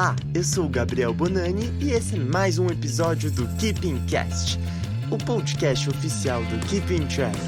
Olá, eu sou o Gabriel Bonani e esse é mais um episódio do Keeping Cast, o podcast oficial do Keeping Track.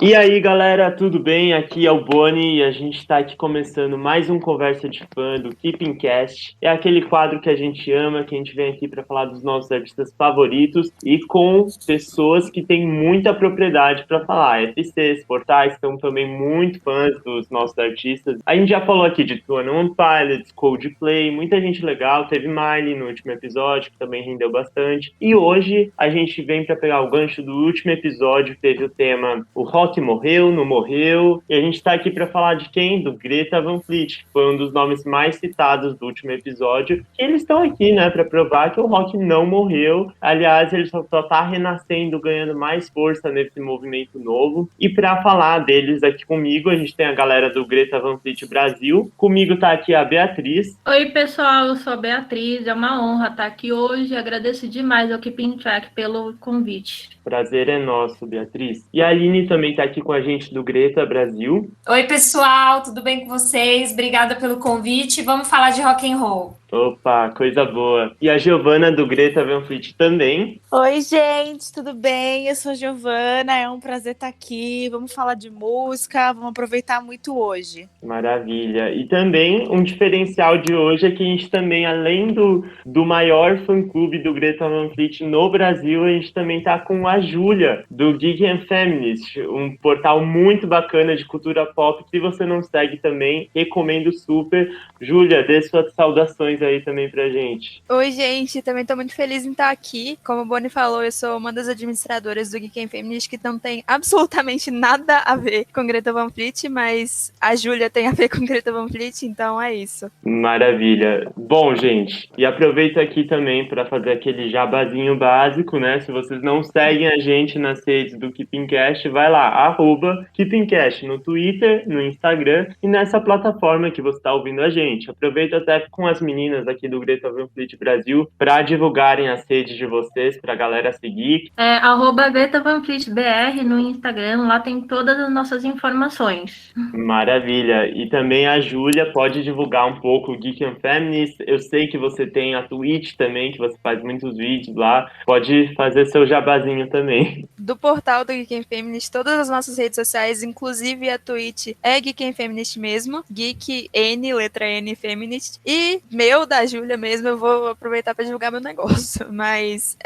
E aí galera, tudo bem? Aqui é o Boni e a gente está aqui começando mais um Conversa de Fã do Keeping Cast. É aquele quadro que a gente ama, que a gente vem aqui para falar dos nossos artistas favoritos e com pessoas que têm muita propriedade para falar. FCs, portais estão também muito fãs dos nossos artistas. A gente já falou aqui de 21 Pilots, Coldplay, muita gente legal. Teve Miley no último episódio, que também rendeu bastante. E hoje a gente vem para pegar o gancho do último episódio, que teve o tema O Rock morreu, não morreu, e a gente tá aqui para falar de quem? Do Greta Van Fleet, que foi um dos nomes mais citados do último episódio, e eles estão aqui, né, para provar que o rock não morreu. Aliás, ele só tá renascendo, ganhando mais força nesse movimento novo. E para falar deles aqui comigo, a gente tem a galera do Greta Van Fleet Brasil. Comigo tá aqui a Beatriz. Oi, pessoal, eu sou a Beatriz, é uma honra estar aqui hoje. Agradeço demais ao Keeping Track pelo convite. Prazer é nosso, Beatriz. E a Aline também tá aqui com a gente do Greta Brasil. Oi, pessoal, tudo bem com vocês? Obrigada pelo convite. Vamos falar de rock and roll. Opa, coisa boa. E a Giovana do Greta Van Fleet também. Oi, gente, tudo bem? Eu sou a Giovana, é um prazer estar aqui. Vamos falar de música, vamos aproveitar muito hoje. Maravilha. E também um diferencial de hoje é que a gente também, além do maior fã-clube do Greta Van Fleet no Brasil, a gente também tá com a Júlia, do Geek and Feminist, um portal muito bacana de cultura pop. Se você não segue também, recomendo super. Júlia, dê suas saudações aí também pra gente. Oi, gente, também tô muito feliz em estar aqui. Como o Boni falou, eu sou uma das administradoras do Geek and Feminist, que não tem absolutamente nada a ver com Greta Van Fleet, mas a Júlia tem a ver com Greta Van Fleet, então é isso. Maravilha. Bom, gente, e aproveito aqui também para fazer aquele jabazinho básico, né? Se vocês não seguem a gente nas redes do KeepingCast, vai lá, @KeepingCast no Twitter, no Instagram e nessa plataforma que você está ouvindo a gente. Aproveito até com as meninas aqui do Greta Van Fleet Brasil para divulgarem as redes de vocês para a galera seguir. Greta Van Fleet BR no Instagram, lá tem todas as nossas informações. Maravilha. E também a Júlia pode divulgar um pouco o Geek and Feminist. Eu sei que você tem a Twitch também, que você faz muitos vídeos lá. Pode fazer seu jabazinho também. Do portal do Geek and Feminist, todas as nossas redes sociais, inclusive a Twitch, é Geek and Feminist mesmo. Geek N, letra N, Feminist. E meu, da Júlia mesmo, eu vou aproveitar para divulgar meu negócio. Mas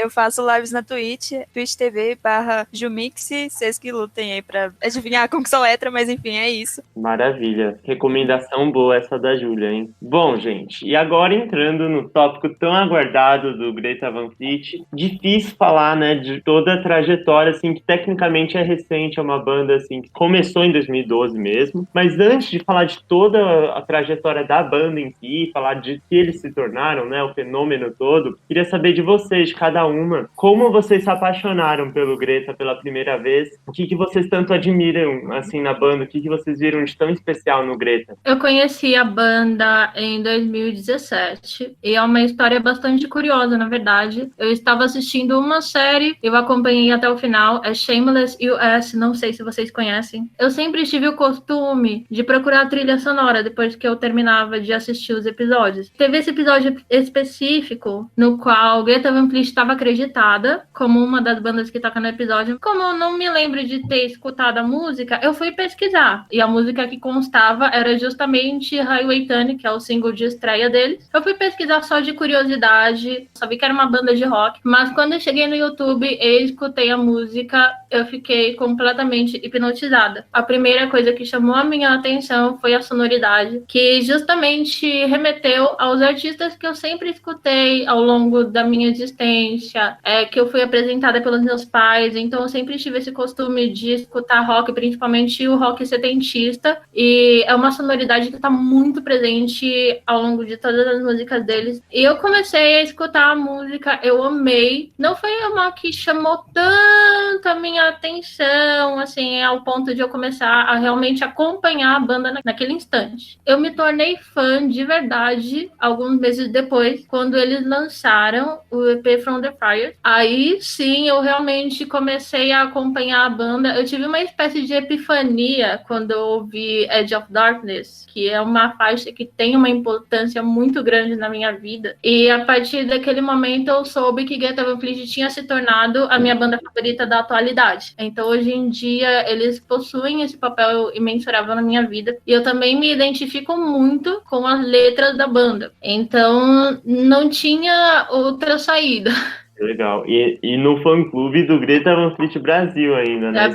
eu faço lives na Twitch, twitch.tv/Jumix. Vocês que lutem aí para adivinhar como que sou letra, mas enfim, é isso. Maravilha. Recomendação boa essa da Júlia, hein? Bom, gente, e agora entrando no tópico tão aguardado do Greta Van Fleet, difícil falar, né, de toda a trajetória, assim, que tecnicamente é recente, é uma banda, assim, que começou em 2012 mesmo, mas antes de falar de toda a trajetória da banda em si, falar de que eles se tornaram, né, o fenômeno todo, queria saber de vocês, de cada uma, como vocês se apaixonaram pelo Greta pela primeira vez, o que vocês tanto admiram, assim, na banda, o que vocês viram de tão especial no Greta? Eu conheci a banda em 2017 e é uma história bastante curiosa, na verdade. Eu estava assistindo uma série, eu acompanhei até o final, é Shameless US, não sei se vocês conhecem. Eu sempre tive o costume de procurar a trilha sonora depois que eu terminava de assistir os episódios. Teve esse episódio específico no qual Greta Van Fleet estava acreditada como uma das bandas que toca no episódio. Como eu não me lembro de ter escutado a música, eu fui pesquisar. E a música que constava era justamente Highway Tune, que é o single de estreia deles. Eu fui pesquisar só de curiosidade, sabia que era uma banda de rock, mas quando eu cheguei no YouTube e escutei a música, eu fiquei completamente hipnotizada. A primeira coisa que chamou a minha atenção foi a sonoridade, que justamente remeteu aos artistas que eu sempre escutei ao longo da minha existência, que eu fui apresentada pelos meus pais, então eu sempre tive esse costume de escutar rock, principalmente o rock setentista, e é uma sonoridade que está muito presente ao longo de todas as músicas deles. E eu comecei a escutar a música, eu amei. Não foi uma que chamou tanto a minha minha atenção, assim, ao ponto de eu começar a realmente acompanhar a banda naquele instante. Eu me tornei fã de verdade alguns meses depois, quando eles lançaram o EP From the Fire. Aí sim, eu realmente comecei a acompanhar a banda. Eu tive uma espécie de epifania quando eu ouvi Edge of Darkness, que é uma faixa que tem uma importância muito grande na minha vida. E a partir daquele momento eu soube que Greta Van Fleet tinha se tornado a minha banda favorita da atualidade. Então hoje em dia eles possuem esse papel imensurável na minha vida. E eu também me identifico muito com as letras da banda. Então não tinha outra saída. Legal. E no fã-clube do Greta Van Fleet Brasil ainda, né?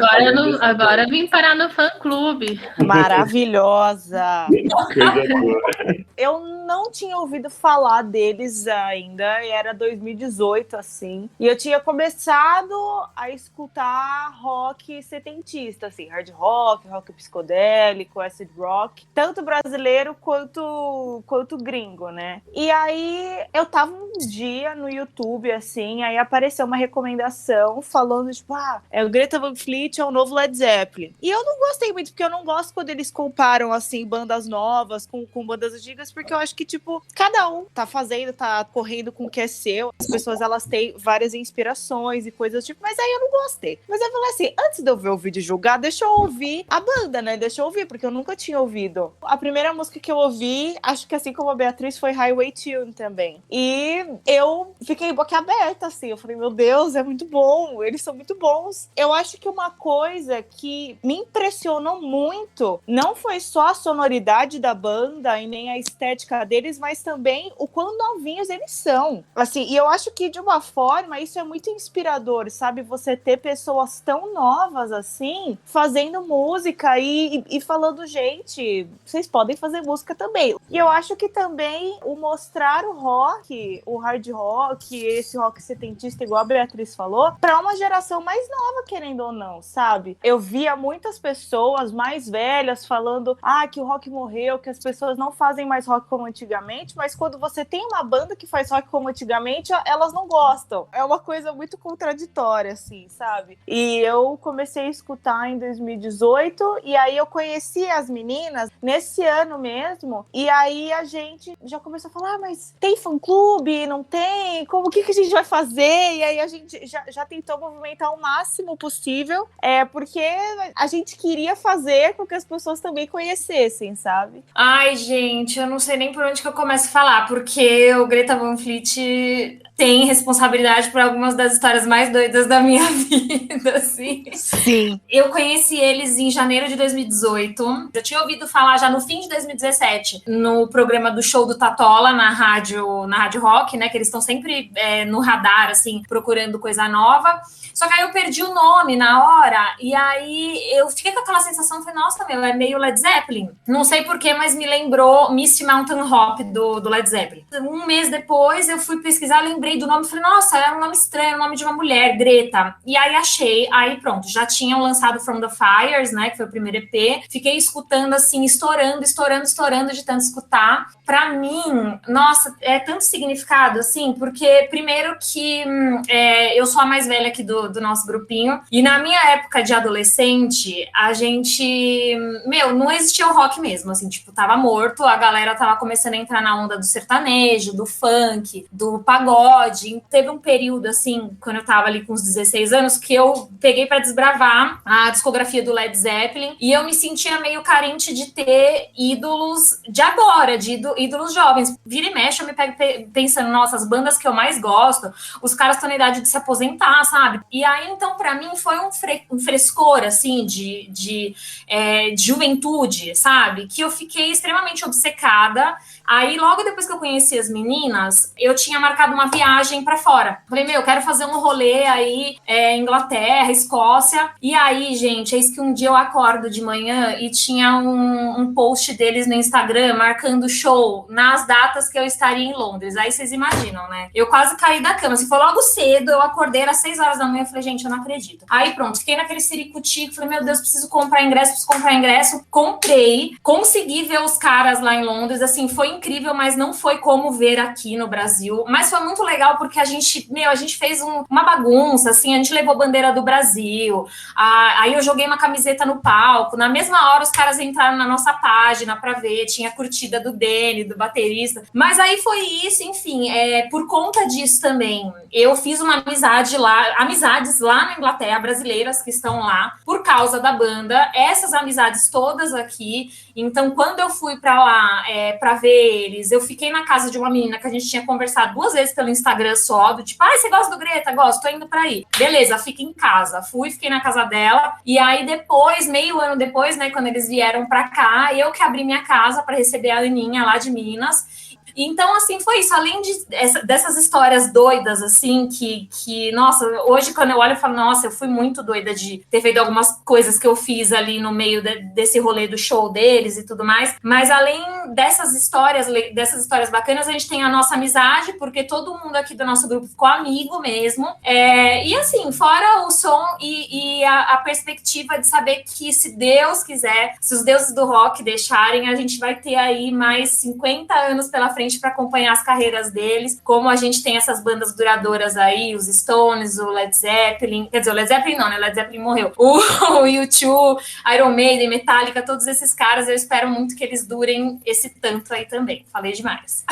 Agora vim parar no fã-clube. Maravilhosa! Coisa boa. Eu não tinha ouvido falar deles ainda, e era 2018, assim. E eu tinha começado a escutar rock setentista, assim, hard rock, rock psicodélico, acid rock, tanto brasileiro quanto gringo, né? E aí eu tava um dia no YouTube, assim, aí apareceu uma recomendação falando, tipo, o Greta Van Fleet é o novo Led Zeppelin. E eu não gostei muito, porque eu não gosto quando eles comparam, assim, bandas novas com bandas antigas, porque eu acho que, tipo, cada um tá correndo com o que é seu. As pessoas, elas têm várias inspirações e coisas tipo, mas aí eu não gostei. Mas eu falei assim, antes de eu ver o vídeo julgar, deixa eu ouvir a banda, né? Deixa eu ouvir, porque eu nunca tinha ouvido. A primeira música que eu ouvi, acho que assim como a Beatriz, foi Highway Tune também. E eu fiquei boquiaberta, assim. Eu falei, meu Deus, é muito bom. Eles são muito bons. Eu acho que uma coisa que me impressionou muito não foi só a sonoridade da banda e nem a estética deles, mas também o quão novinhos eles são. Assim, e eu acho que, de uma forma, isso é muito inspirador, sabe? Você ter pessoas tão novas, assim, fazendo música e falando, gente, vocês podem fazer música também. E eu acho que também o mostrar o rock, o hard rock, esse rock setentista, igual a Beatriz falou, pra uma geração mais nova, querendo ou não, sabe? Eu via muitas pessoas mais velhas falando, que o rock morreu, que as pessoas não fazem mais rock como antigamente, mas quando você tem uma banda que faz rock como antigamente, elas não gostam. É uma coisa muito contraditória, assim, sabe? E eu comecei a escutar em 2018, e aí eu conheci as meninas nesse ano mesmo, e aí a gente já começou a falar, mas tem fã-clube? Não tem? O que a gente vai fazer? E aí a gente já tentou movimentar o máximo possível, porque a gente queria fazer com que as pessoas também conhecessem, sabe? Ai, gente, eu não sei nem por onde que eu começo a falar, porque o Greta Van Fleet tem responsabilidade por algumas das histórias mais doidas da minha vida, assim. Sim. Eu conheci eles em janeiro de 2018. Eu tinha ouvido falar já no fim de 2017, no programa do Show do Tatola, na rádio rock, né, que eles estão sempre no radar, assim, procurando coisa nova. Só que aí eu perdi o nome na hora, e aí eu fiquei com aquela sensação, falei, nossa, é meio Led Zeppelin. Não sei porquê, mas me lembrou Misty Mountain Hop do Led Zeppelin. Um mês depois eu fui pesquisar, lembrei do nome, falei, nossa, é um nome estranho, é o nome de uma mulher, Greta. E aí achei, aí pronto, já tinham lançado From the Fires, né, que foi o primeiro EP. Fiquei escutando assim, estourando de tanto escutar. Pra mim, nossa, é tanto significado, assim, porque primeiro que eu sou a mais velha aqui do nosso grupinho, e na minha época de adolescente, a gente, não existia o rock mesmo, assim, tipo, tava morto, a galera tava começando a entrar na onda do sertanejo, do funk, do pagode. Teve um período, assim, quando eu tava ali com uns 16 anos, que eu peguei pra desbravar a discografia do Led Zeppelin, e eu me sentia meio carente de ter ídolos de agora, de ídolos jovens. Vira e mexe, eu me pego pensando, nossa, as bandas que eu mais gosto, os caras estão na idade de se aposentar, sabe? E aí, então, pra mim, foi um frescor, assim, de juventude, sabe? Que eu fiquei extremamente obcecada. Aí, logo depois que eu conheci as meninas, eu tinha marcado uma viagem pra fora. Falei, eu quero fazer um rolê aí, Inglaterra, Escócia. E aí, gente, eis que um dia eu acordo de manhã e tinha um post deles no Instagram marcando show nas datas que eu estaria em Londres. Aí vocês imaginam, né? Eu quase caí da cama. cama, assim, foi logo cedo, eu acordei às 6 horas da manhã, eu falei, gente, eu não acredito. Aí pronto, fiquei naquele ciricutico, falei, meu Deus, preciso comprar ingresso, comprei, consegui ver os caras lá em Londres, assim, foi incrível, mas não foi como ver aqui no Brasil, mas foi muito legal porque a gente fez uma bagunça, assim, a gente levou bandeira do Brasil, aí eu joguei uma camiseta no palco, na mesma hora os caras entraram na nossa página pra ver, tinha a curtida do Danny, do baterista, mas aí foi isso, enfim, por conta disso também, eu fiz uma amizades lá na Inglaterra, brasileiras que estão lá, por causa da banda, essas amizades todas aqui, então quando eu fui pra lá pra ver eles, eu fiquei na casa de uma menina que a gente tinha conversado 2 vezes pelo Instagram só, do tipo, você gosta do Greta? Gosto, tô indo pra aí. Beleza, fica em casa. Fiquei na casa dela, e aí depois, meio ano depois, né, quando eles vieram pra cá, eu que abri minha casa pra receber a Aninha lá de Minas. Então, assim, foi isso. Além dessas histórias doidas, assim, que, nossa, hoje quando eu olho, eu falo, nossa, eu fui muito doida de ter feito algumas coisas que eu fiz ali no meio desse rolê do show deles e tudo mais. Mas além dessas histórias bacanas, a gente tem a nossa amizade, porque todo mundo aqui do nosso grupo ficou amigo mesmo. E assim, fora o som e a perspectiva de saber que, se Deus quiser, se os deuses do rock deixarem, a gente vai ter aí mais 50 anos pela frente para acompanhar as carreiras deles, como a gente tem essas bandas duradouras aí, os Stones, o Led Zeppelin, quer dizer, o Led Zeppelin não, né, Led Zeppelin morreu, o U2, Iron Maiden, Metallica, todos esses caras, eu espero muito que eles durem esse tanto aí também, falei demais.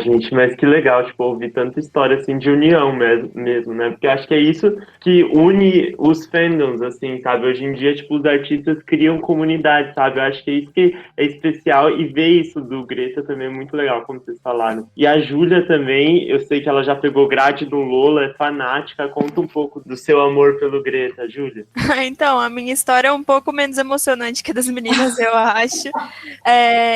Gente, mas que legal, tipo, ouvir tanta história, assim, de união mesmo, né, porque acho que é isso que une os fandoms, assim, sabe, hoje em dia, tipo, os artistas criam comunidade, sabe, eu acho que é isso que é especial, e ver isso do Greta também é muito legal, como vocês falaram. E a Júlia também, eu sei que ela já pegou grade do Lola, é fanática, conta um pouco do seu amor pelo Greta, Júlia. Então, a minha história é um pouco menos emocionante que a das meninas, eu acho.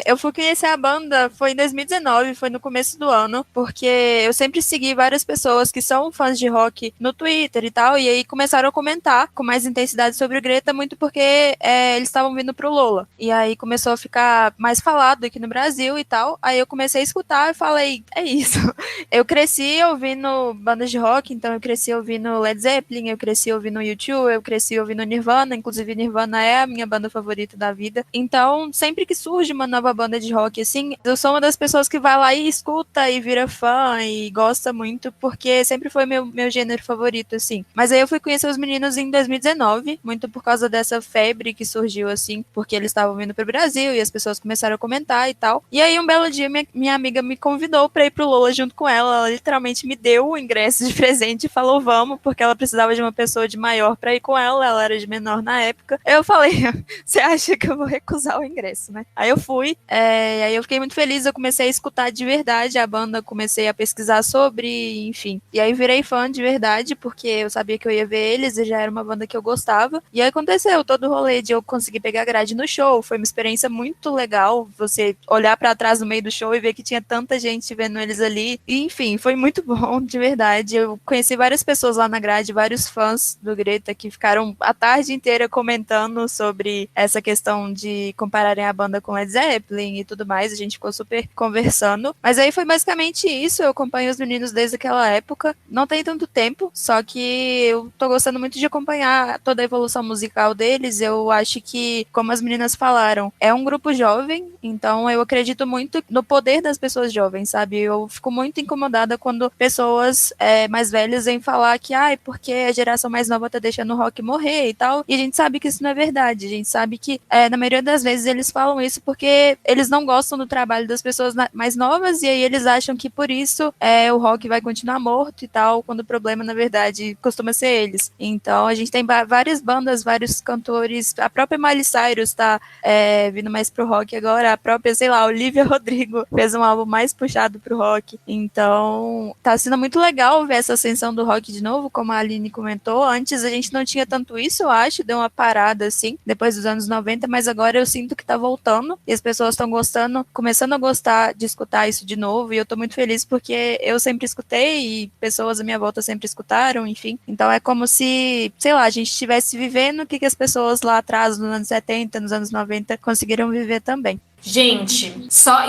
Eu fui conhecer a banda, foi em 2019, foi no começo do ano, porque eu sempre segui várias pessoas que são fãs de rock no Twitter e tal, e aí começaram a comentar com mais intensidade sobre o Greta, muito porque eles estavam vindo pro Lola. E aí começou a ficar mais falado aqui no Brasil e tal, aí eu comecei a escutar e falei, é isso. Eu cresci ouvindo bandas de rock, então eu cresci ouvindo Led Zeppelin, eu cresci ouvindo U2, eu cresci ouvindo Nirvana, inclusive Nirvana é a minha banda favorita da vida. Então, sempre que surge uma nova banda de rock, assim, eu sou uma das pessoas que vai lá e escuta e vira fã e gosta muito, porque sempre foi meu gênero favorito, assim. Mas aí eu fui conhecer os meninos em 2019, muito por causa dessa febre que surgiu, assim, porque eles estavam vindo pro Brasil e as pessoas começaram a comentar e tal. E aí, um belo dia, minha amiga me convidou pra ir pro Lola junto com ela. Ela literalmente me deu o ingresso de presente e falou, vamos, porque ela precisava de uma pessoa de maior pra ir com ela era de menor na época. Eu falei, você acha que eu vou recusar o ingresso, né? Aí eu fui, aí eu fiquei muito feliz, eu comecei a escutar de verdade a banda, comecei a pesquisar sobre, enfim. E aí virei fã de verdade, porque eu sabia que eu ia ver eles e já era uma banda que eu gostava. E aí aconteceu todo o rolê de eu conseguir pegar grade no show, foi uma experiência muito legal, você olhar pra trás no meio do show e ver que tinha tanta gente vendo eles ali. E, enfim, foi muito bom, de verdade. Eu conheci várias pessoas lá na grade, vários fãs do Greta que ficaram a tarde inteira comentando sobre essa questão de compararem a banda com Led Zeppelin e tudo mais. A gente ficou super conversando. Mas aí foi basicamente isso. Eu acompanho os meninos desde aquela época. Não tem tanto tempo, só que eu tô gostando muito de acompanhar toda a evolução musical deles. Eu acho que, como as meninas falaram, é um grupo jovem, então eu acredito muito no poder das pessoas jovens, sabe? Eu fico muito incomodada quando pessoas mais velhas vêm falar que, porque a geração mais nova tá deixando o rock morrer e tal, e a gente sabe que isso não é verdade, a gente sabe que, na maioria das vezes, eles falam isso porque eles não gostam do trabalho das pessoas mais novas, e aí eles acham que por isso o rock vai continuar morto e tal, quando o problema, na verdade, costuma ser eles. Então, a gente tem várias bandas, vários cantores, a própria Miley Cyrus tá vindo mais pro rock agora, a própria, sei lá, Olivia Rodrigo fez um álbum mais puxado pro rock. Então, tá sendo muito legal ver essa ascensão do rock de novo, como a Aline comentou. Antes a gente não tinha tanto isso, eu acho, deu uma parada assim, depois dos anos 90, mas agora eu sinto que tá voltando e as pessoas estão gostando, começando a gostar de escutar isso de novo, e eu tô muito feliz porque eu sempre escutei e pessoas à minha volta sempre escutaram, enfim. Então é como se, sei lá, a gente estivesse vivendo o que as pessoas lá atrás, nos anos 70, nos anos 90, conseguiram viver também. Gente, só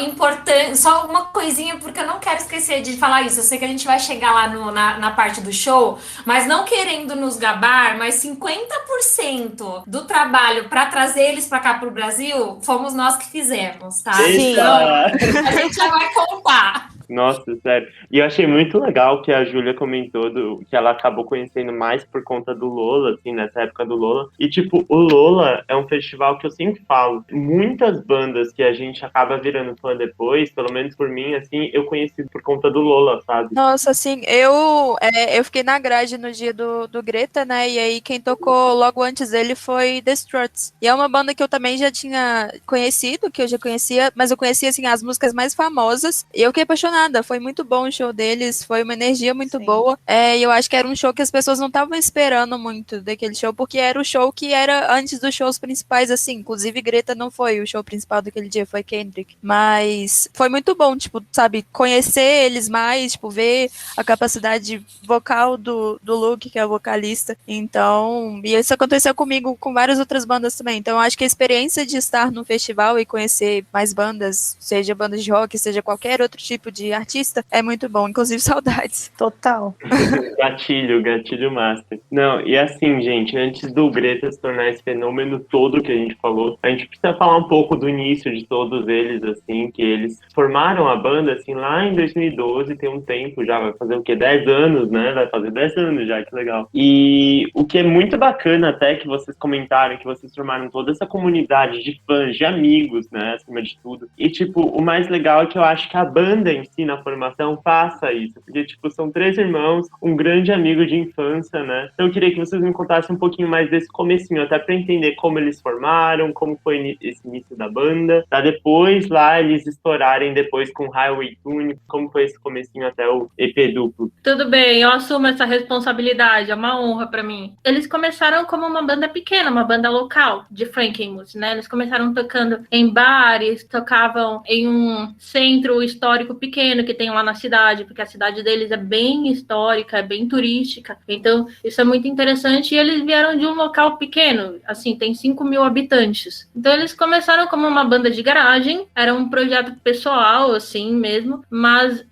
uma coisinha, porque eu não quero esquecer de falar isso. Eu sei que a gente vai chegar lá na parte do show, mas não querendo nos gabar, mas 50% do trabalho para trazer eles para cá pro Brasil, fomos nós que fizemos, tá? Sim. Então, a gente já vai contar. Nossa, sério. E eu achei muito legal que a Júlia comentou que ela acabou conhecendo mais por conta do Lola, assim, nessa época do Lola. E, tipo, o Lola é um festival que eu sempre falo. Muitas bandas que a gente acaba virando fã depois, pelo menos por mim, assim, eu conheci por conta do Lola, sabe? Nossa, assim, eu fiquei na grade no dia do Greta, né? E aí quem tocou logo antes dele foi The Struts. E é uma banda que eu também já tinha conhecido, que eu já conhecia, mas eu conhecia, assim, as músicas mais famosas. E eu fiquei apaixonada. Foi muito bom o show deles, foi uma energia muito boa. E eu acho que era um show que as pessoas não estavam esperando muito daquele show, porque era o show que era antes dos shows principais, assim. Inclusive, Greta não foi o show principal daquele dia, foi Kendrick. Mas foi muito bom, tipo, sabe, conhecer eles mais, tipo, ver a capacidade vocal do Luke, que é o vocalista. Então, e isso aconteceu comigo com várias outras bandas também. Então, eu acho que a experiência de estar no festival e conhecer mais bandas, seja bandas de rock, seja qualquer outro tipo de artista, é muito bom, inclusive saudades. Total. Gatilho master. Não, e assim, gente, antes do Greta se tornar esse fenômeno todo que a gente falou, a gente precisa falar um pouco do início de todos eles, assim, que eles formaram a banda, assim, lá em 2012, tem um tempo já, vai fazer o quê? 10 anos, né? Vai fazer 10 anos já, que legal. E o que é muito bacana até que vocês comentaram, que vocês formaram toda essa comunidade de fãs, de amigos, né, acima de tudo. E, tipo, o mais legal é que eu acho que a banda em si, na formação, faça isso. Porque, tipo, são 3 irmãos, um grande amigo de infância, né? Então eu queria que vocês me contassem um pouquinho mais desse comecinho, até pra entender como eles formaram, como foi esse início da banda, pra depois lá eles estourarem depois com Highway Tune, como foi esse comecinho até o EP duplo. Tudo bem, eu assumo essa responsabilidade, é uma honra pra mim. Eles começaram como uma banda pequena, uma banda local de Frankenmuth, né? Eles começaram tocando em bares, tocavam em um centro histórico pequeno que tem lá na cidade, porque a cidade deles é bem histórica, é bem turística, então isso é muito interessante. E eles vieram de um local pequeno, assim, tem 5.000 habitantes. Então eles começaram como uma banda de garagem, era um projeto pessoal, assim mesmo, mas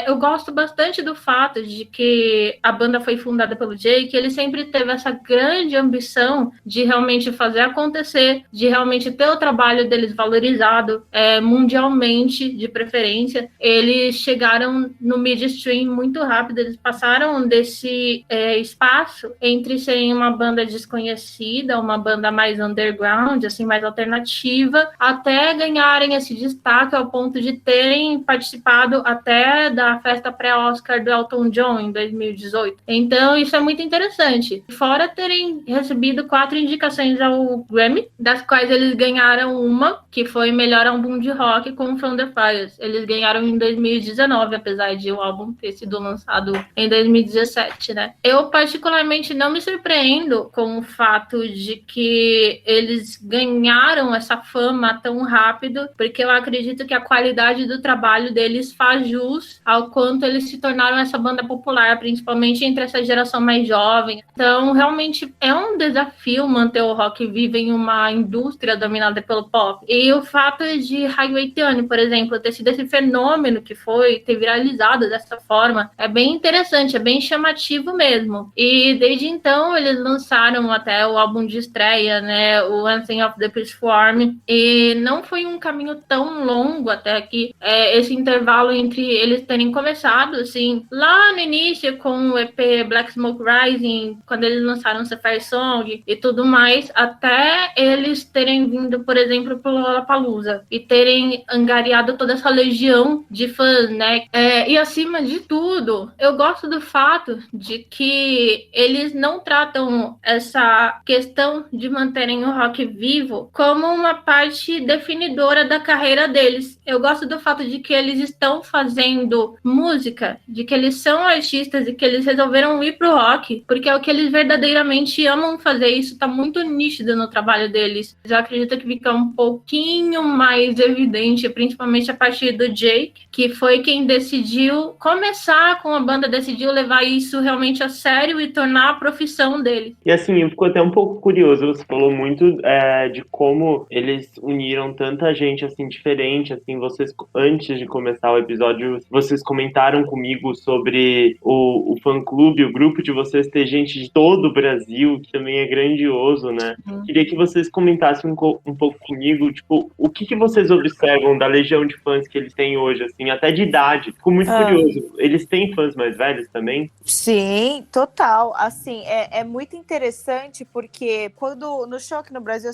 eu gosto bastante do fato de que a banda foi fundada pelo Jake, ele sempre teve essa grande ambição de realmente fazer acontecer, de realmente ter o trabalho deles valorizado mundialmente, de preferência. Eles chegaram no midstream muito rápido, eles passaram desse espaço entre serem uma banda desconhecida, uma banda mais underground, assim, mais alternativa, até ganharem esse destaque ao ponto de terem participado até da festa pré-Oscar do Elton John em 2018. Então, isso é muito interessante. Fora terem recebido 4 indicações ao Grammy, das quais eles ganharam uma, que foi melhor álbum de rock com From the Fires. Eles ganharam em 2019, apesar de o álbum ter sido lançado em 2017, né? Eu, particularmente, não me surpreendo com o fato de que eles ganharam essa fama tão rápido, porque eu acredito que a qualidade do trabalho deles faz jus ao quanto eles se tornaram essa banda popular, principalmente entre essa geração mais jovem. Então, realmente, é um desafio manter o rock vivo em uma indústria dominada pelo pop. E o fato de Highway Tune, por exemplo, ter sido esse fenômeno que foi, ter viralizado dessa forma, é bem interessante, é bem chamativo mesmo. E desde então eles lançaram até o álbum de estreia, né, o Anthem of the Peaceful Army, e não foi um caminho tão longo até que esse intervalo entre eles terem começado, assim, lá no início com o EP Black Smoke Rising, quando eles lançaram Sapphire Song e tudo mais, até eles terem vindo, por exemplo, pro Lollapalooza e terem angariado toda essa legião de fãs, né? E acima de tudo, eu gosto do fato de que eles não tratam essa questão de manterem o rock vivo como uma parte definidora da carreira deles. Eu gosto do fato de que eles estão fazendo música, de que eles são artistas e que eles resolveram ir pro rock, porque é o que eles verdadeiramente amam fazer. Isso tá muito nítido no trabalho deles. Eu acredito que fica um pouquinho mais evidente, principalmente a partir do Jake, que foi quem decidiu começar com a banda, decidiu levar isso realmente a sério e tornar a profissão dele. E assim, eu fico até um pouco curioso, você falou muito de como eles uniram tanta gente assim diferente, assim, vocês, antes de começar o episódio, vocês comentaram comigo sobre o fã-clube, o grupo de vocês ter gente de todo o Brasil, que também é grandioso, né? Queria que vocês comentassem um pouco comigo, tipo, o que vocês observam da legião de fãs que eles têm hoje, assim, até de idade. Fico muito curioso. Eles têm fãs mais velhos também? Sim, total. Assim, é muito interessante porque quando no show aqui no Brasil,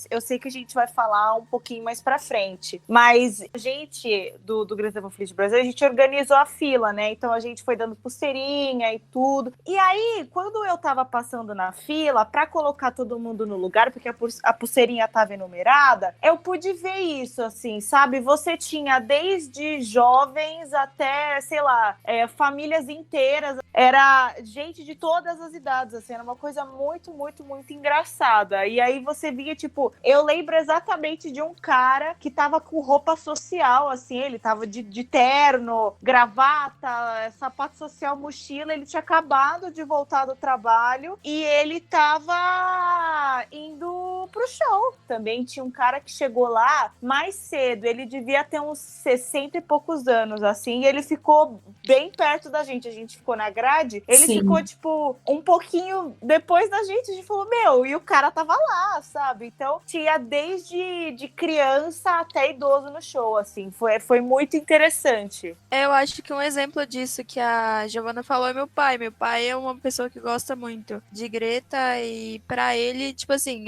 eu sei que a gente vai falar um pouquinho mais pra frente, mas a gente do Greta Van Fleet Brasil, a gente organizou a fila, né? Então a gente foi dando pulseirinha e tudo. E aí, quando eu tava passando na fila pra colocar todo mundo no lugar, porque a pulseirinha tava enumerada, eu pude ver isso, assim, sabe? Você tinha desde jovens até, sei lá, famílias inteiras. Era gente de todas as idades, assim, era uma coisa muito, muito, muito engraçada. E aí você via, tipo, eu lembro exatamente de um cara que tava com roupa social, assim, ele tava de terno, gravata, sapato social, mochila, ele tinha acabado de voltar do trabalho e ele tava indo pro show. Também tinha um cara que chegou lá mais cedo, ele devia ter uns 60 e poucos anos, assim, e ele ficou bem perto da gente, a gente ficou na grade, ele Sim. ficou, tipo, um pouquinho depois da gente, a gente falou, meu, e o cara tava lá, sabe? Então, tinha desde de criança até idoso no show, assim, foi muito interessante. Eu acho que um exemplo disso que a Giovana falou é meu pai. Meu pai é uma pessoa que gosta muito de Greta e pra ele, tipo assim,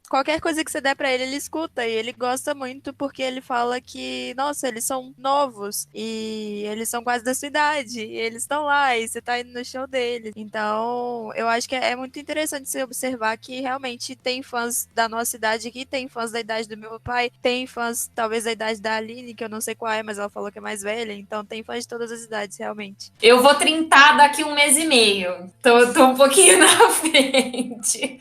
qualquer coisa que você der pra ele escuta e ele gosta muito porque ele fala que, nossa, eles são novos e eles são quase da sua idade e eles estão lá e você tá indo no show deles. Então, eu acho que é muito interessante você observar que realmente tem fãs da nossa idade aqui, tem fãs da idade do meu pai, tem fãs talvez da idade da Aline, que eu não sei qual é, mas ela falou que é mais velha, então tem fãs de todas as idades, realmente. Eu vou trintar daqui 1 mês e meio. Tô um pouquinho na frente.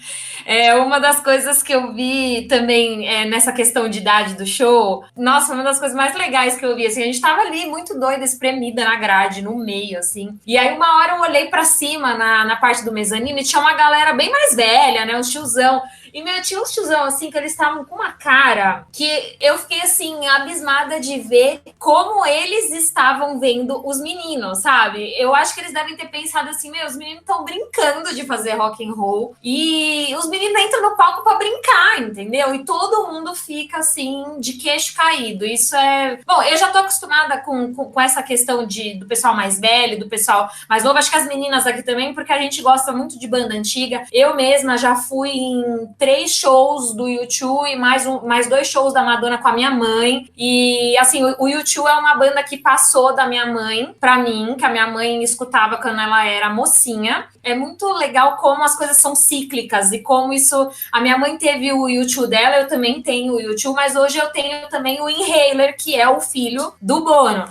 Uma das coisas que eu vi também nessa questão de idade do show, nossa, uma das coisas mais legais que eu vi, assim, a gente tava ali muito doida, espremida na grade, no meio, assim. E aí uma hora eu olhei pra cima, na parte do mezanino, e tinha uma galera bem mais velha, né, um tiozão. E tinha uns tiozão, assim, que eles estavam com uma cara que eu fiquei, assim, abismada de ver como eles estavam vendo os meninos, sabe? Eu acho que eles devem ter pensado assim, os meninos estão brincando de fazer rock and roll e os meninos entram no palco pra brincar, entendeu? E todo mundo fica, assim, de queixo caído. Isso é... Bom, eu já tô acostumada com essa questão do pessoal mais velho, do pessoal mais novo. Acho que as meninas aqui também, porque a gente gosta muito de banda antiga. Eu mesma já fui em 3 shows do U2 e mais 2 shows da Madonna com a minha mãe. E, assim, o U2 é uma banda que passou da minha mãe pra mim, que a minha mãe escutava quando ela era mocinha. É muito legal como as coisas são cíclicas e como isso... A minha mãe teve o U2 dela, eu também tenho o U2, mas hoje eu tenho também o Inhaler, que é o filho do Bono.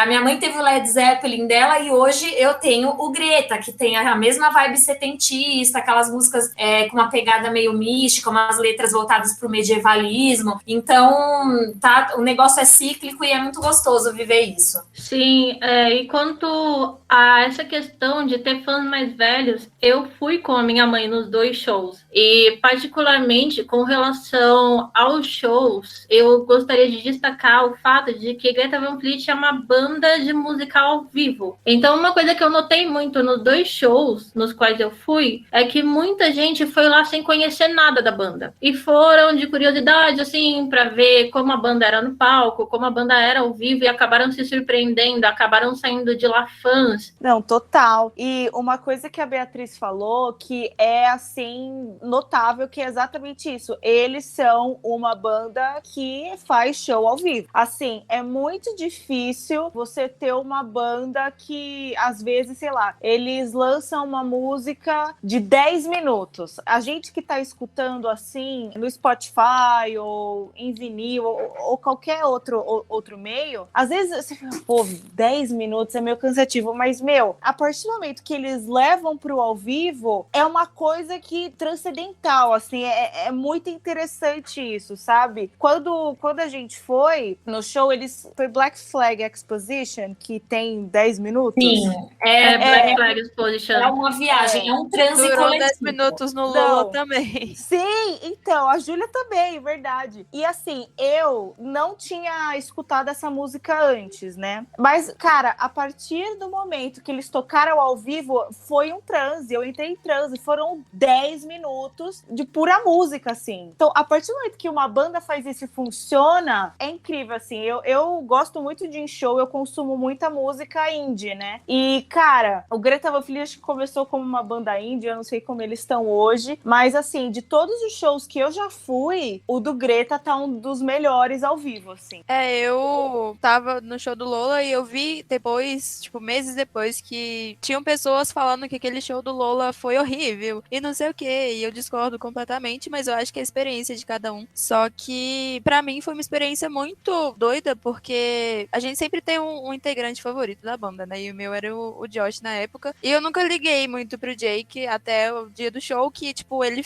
A minha mãe teve o Led Zeppelin dela e hoje eu tenho o Greta, que tem a mesma vibe setentista, aquelas músicas com uma pegada meio mística, umas letras voltadas pro medievalismo. Então, o negócio é cíclico e é muito gostoso viver isso. Sim, e quanto a essa questão de ter fãs mais velhos, eu fui com a minha mãe nos 2 shows. E, particularmente, com relação aos shows, eu gostaria de destacar o fato de que Greta Van Fleet é uma banda de música ao vivo. Então, uma coisa que eu notei muito nos 2 shows nos quais eu fui, é que muita gente foi lá sem conhecer nada da banda. E foram de curiosidade, assim, para ver como a banda era no palco, como a banda era ao vivo, e acabaram se surpreendendo, acabaram saindo de lá fãs. Não, total. E uma coisa que a Beatriz falou que é, assim, notável, que é exatamente isso. Eles são uma banda que faz show ao vivo. Assim, é muito difícil você ter uma banda que, às vezes, sei lá, eles lançam uma música de 10 minutos. A gente que tá escutando escutando assim no Spotify ou em vinil ou qualquer outro meio, às vezes você fala, pô, 10 minutos é meio cansativo, mas, meu, a partir do momento que eles levam pro ao vivo, é uma coisa que transcendental, assim, é muito interessante isso, sabe? Quando a gente foi no show, foi Black Flag Exposition, que tem 10 minutos. Sim, Black Flag Exposition. É uma viagem, é um transe Durou coletivo. 10 minutos no Lola também. Sim, então, a Júlia também, verdade. E assim, eu não tinha escutado essa música antes, né? Mas, cara, a partir do momento que eles tocaram ao vivo, foi um transe. Eu entrei em transe, foram 10 minutos de pura música, assim. Então, a partir do momento que uma banda faz isso e funciona, é incrível, assim. Eu gosto muito de show, eu consumo muita música indie, né? E, cara, o Greta Van Fleet acho que começou como uma banda indie, eu não sei como eles estão hoje, mas, assim, de todos os shows que eu já fui, o do Greta tá um dos melhores ao vivo, assim. Eu tava no show do Lola e eu vi depois, tipo, meses depois, que tinham pessoas falando que aquele show do Lola foi horrível e não sei o que, e eu discordo completamente, mas eu acho que é a experiência de cada um. Só que, pra mim, foi uma experiência muito doida, porque a gente sempre tem um integrante favorito da banda, né? E o meu era o Josh na época. E eu nunca liguei muito pro Jake até o dia do show, que, tipo, ele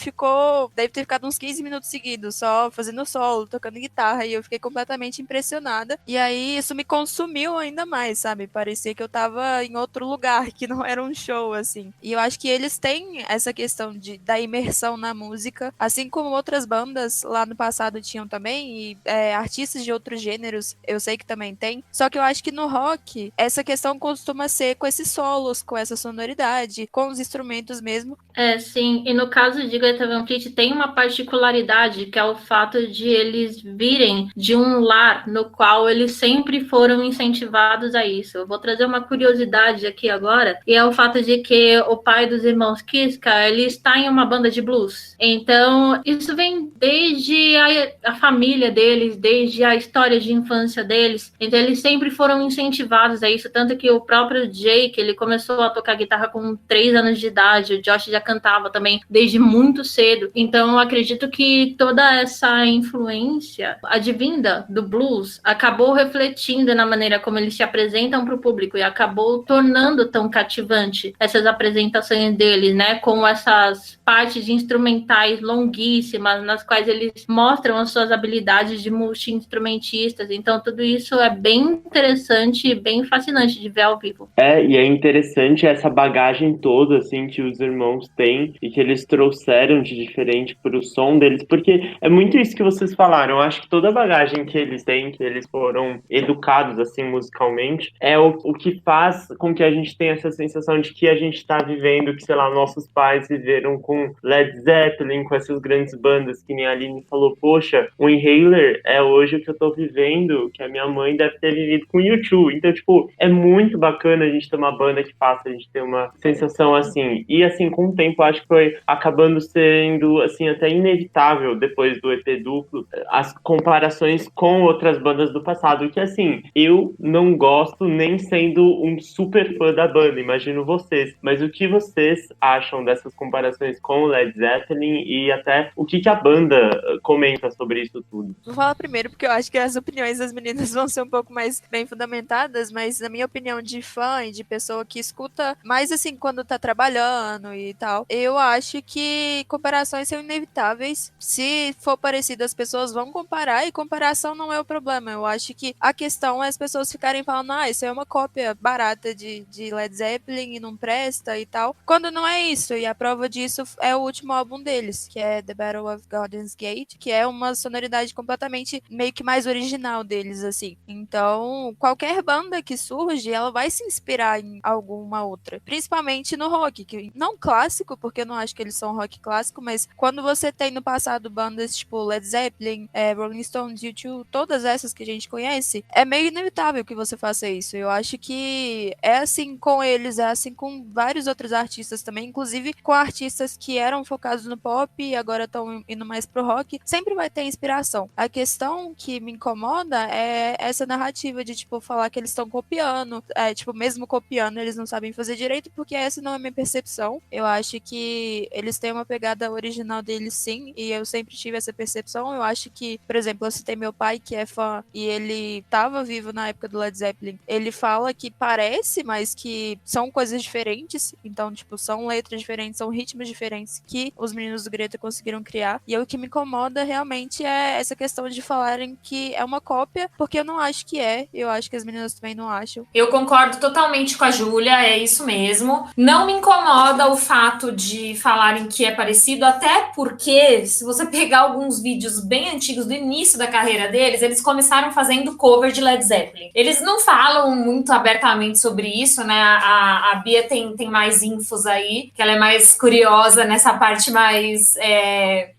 deve ter ficado uns 15 minutos seguidos, só fazendo solo, tocando guitarra, e eu fiquei completamente impressionada. E aí, isso me consumiu ainda mais, sabe? Parecia que eu tava em outro lugar, que não era um show, assim. E eu acho que eles têm essa questão da imersão na música, assim como outras bandas lá no passado tinham também, e artistas de outros gêneros, eu sei que também tem. Só que eu acho que no rock, essa questão costuma ser com esses solos, com essa sonoridade, com os instrumentos mesmo. Sim. E no caso de Greta Van Fleet, tem uma particularidade, que é o fato de eles virem de um lar no qual eles sempre foram incentivados a isso. Eu vou trazer uma curiosidade aqui agora, e é o fato de que o pai dos irmãos Kiska, ele está em uma banda de blues. Então, isso vem desde a família deles, desde a história de infância deles. Então, eles sempre foram incentivados a isso, tanto que o próprio Jake, ele começou a tocar guitarra com 3 anos de idade, o Josh já cantava também desde muito cedo. Então, eu acredito que toda essa influência advinda do blues acabou refletindo na maneira como eles se apresentam para o público e acabou tornando tão cativante essas apresentações deles, né? Com essas partes instrumentais longuíssimas, nas quais eles mostram as suas habilidades de multi-instrumentistas. Então, tudo isso é bem interessante e bem fascinante de ver ao vivo. E é interessante essa bagagem toda, assim, que os irmãos têm e que eles trouxeram de diferente pro som deles, porque é muito isso que vocês falaram. Eu acho que toda a bagagem que eles têm, que eles foram educados, assim, musicalmente, é o que faz com que a gente tenha essa sensação de que a gente tá vivendo, que, sei lá, nossos pais viveram com Led Zeppelin, com essas grandes bandas, que nem a Aline falou, poxa, o Inhaler é hoje o que eu tô vivendo, que a minha mãe deve ter vivido com o U2. Então, tipo, é muito bacana a gente ter uma banda que faça a gente ter uma sensação assim. E, assim, com o tempo, acho que foi acabando sendo, assim, até inevitável, depois do EP duplo, as comparações com outras bandas do passado, que, assim, eu não gosto nem sendo um super fã da banda, imagino vocês. Mas o que vocês acham dessas comparações com o Led Zeppelin e até o que a banda comenta sobre isso tudo? Vou falar primeiro porque eu acho que as opiniões das meninas vão ser um pouco mais bem fundamentadas, mas na minha opinião de fã e de pessoa que escuta mais assim quando tá trabalhando e tal, eu acho que comparações são inevitáveis. Se for parecido, as pessoas vão comparar, e comparação não é o problema. Eu acho que a questão é as pessoas ficarem falando, isso é uma cópia barata de Led Zeppelin e não presta e tal, quando não é isso. E a prova disso é o último álbum deles, que é The Battle of Gardens Gate, que é uma sonoridade completamente meio que mais original deles, assim. Então, qualquer banda que surge, ela vai se inspirar em alguma outra, principalmente no rock, que não clássico, porque eu não acho que eles são rock clássico, mas quando você tem no passado bandas tipo Led Zeppelin, Rolling Stones, U2, todas essas que a gente conhece, é meio inevitável que você faça isso. Eu acho que é assim com eles, é assim com vários outros artistas também, inclusive com artistas que eram focados no pop e agora estão indo mais pro rock, sempre vai ter inspiração. A questão que me incomoda é essa narrativa de, tipo, falar que eles estão copiando, tipo, mesmo copiando, eles não sabem fazer direito, porque essa não é a minha percepção. Eu acho que eles têm uma pegada original deles, sim, e eu sempre tive essa percepção. Eu acho que, por exemplo, eu citei meu pai, que é fã, e ele estava vivo na época do Led Zeppelin. Ele fala que parece, mas que são coisas diferentes. Então, tipo, são letras diferentes, são ritmos diferentes que os meninos do Greta conseguiram criar. E o que me incomoda realmente é essa questão de falarem que é uma cópia, porque eu não acho que é. Eu acho que as meninas também não acham. Eu concordo totalmente com a Júlia, é isso mesmo. Não me incomoda o fato de falarem que é parecido, até porque, se você pegar alguns vídeos bem antigos do início da carreira deles, eles começaram fazendo cover de Led Zeppelin. Eles não falam muito abertamente sobre isso, né? A Bia tem mais infos aí, que ela é mais curiosa nessa parte mais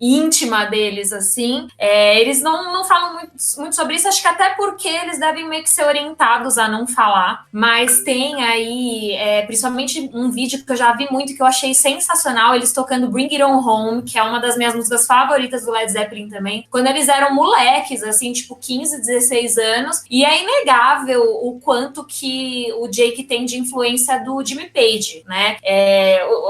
íntima deles, assim. Eles não falam muito sobre isso, acho que até porque eles devem meio que ser orientados a não falar, mas tem aí, principalmente um vídeo que eu já vi muito, que eu achei sensacional, eles tocando Bring It On Home, que é uma das minhas músicas favoritas do Led Zeppelin também, quando eles eram moleques, assim, tipo 15, 16 anos, e é inegável o quanto que o Jake tem de influência do Jimmy Page, né?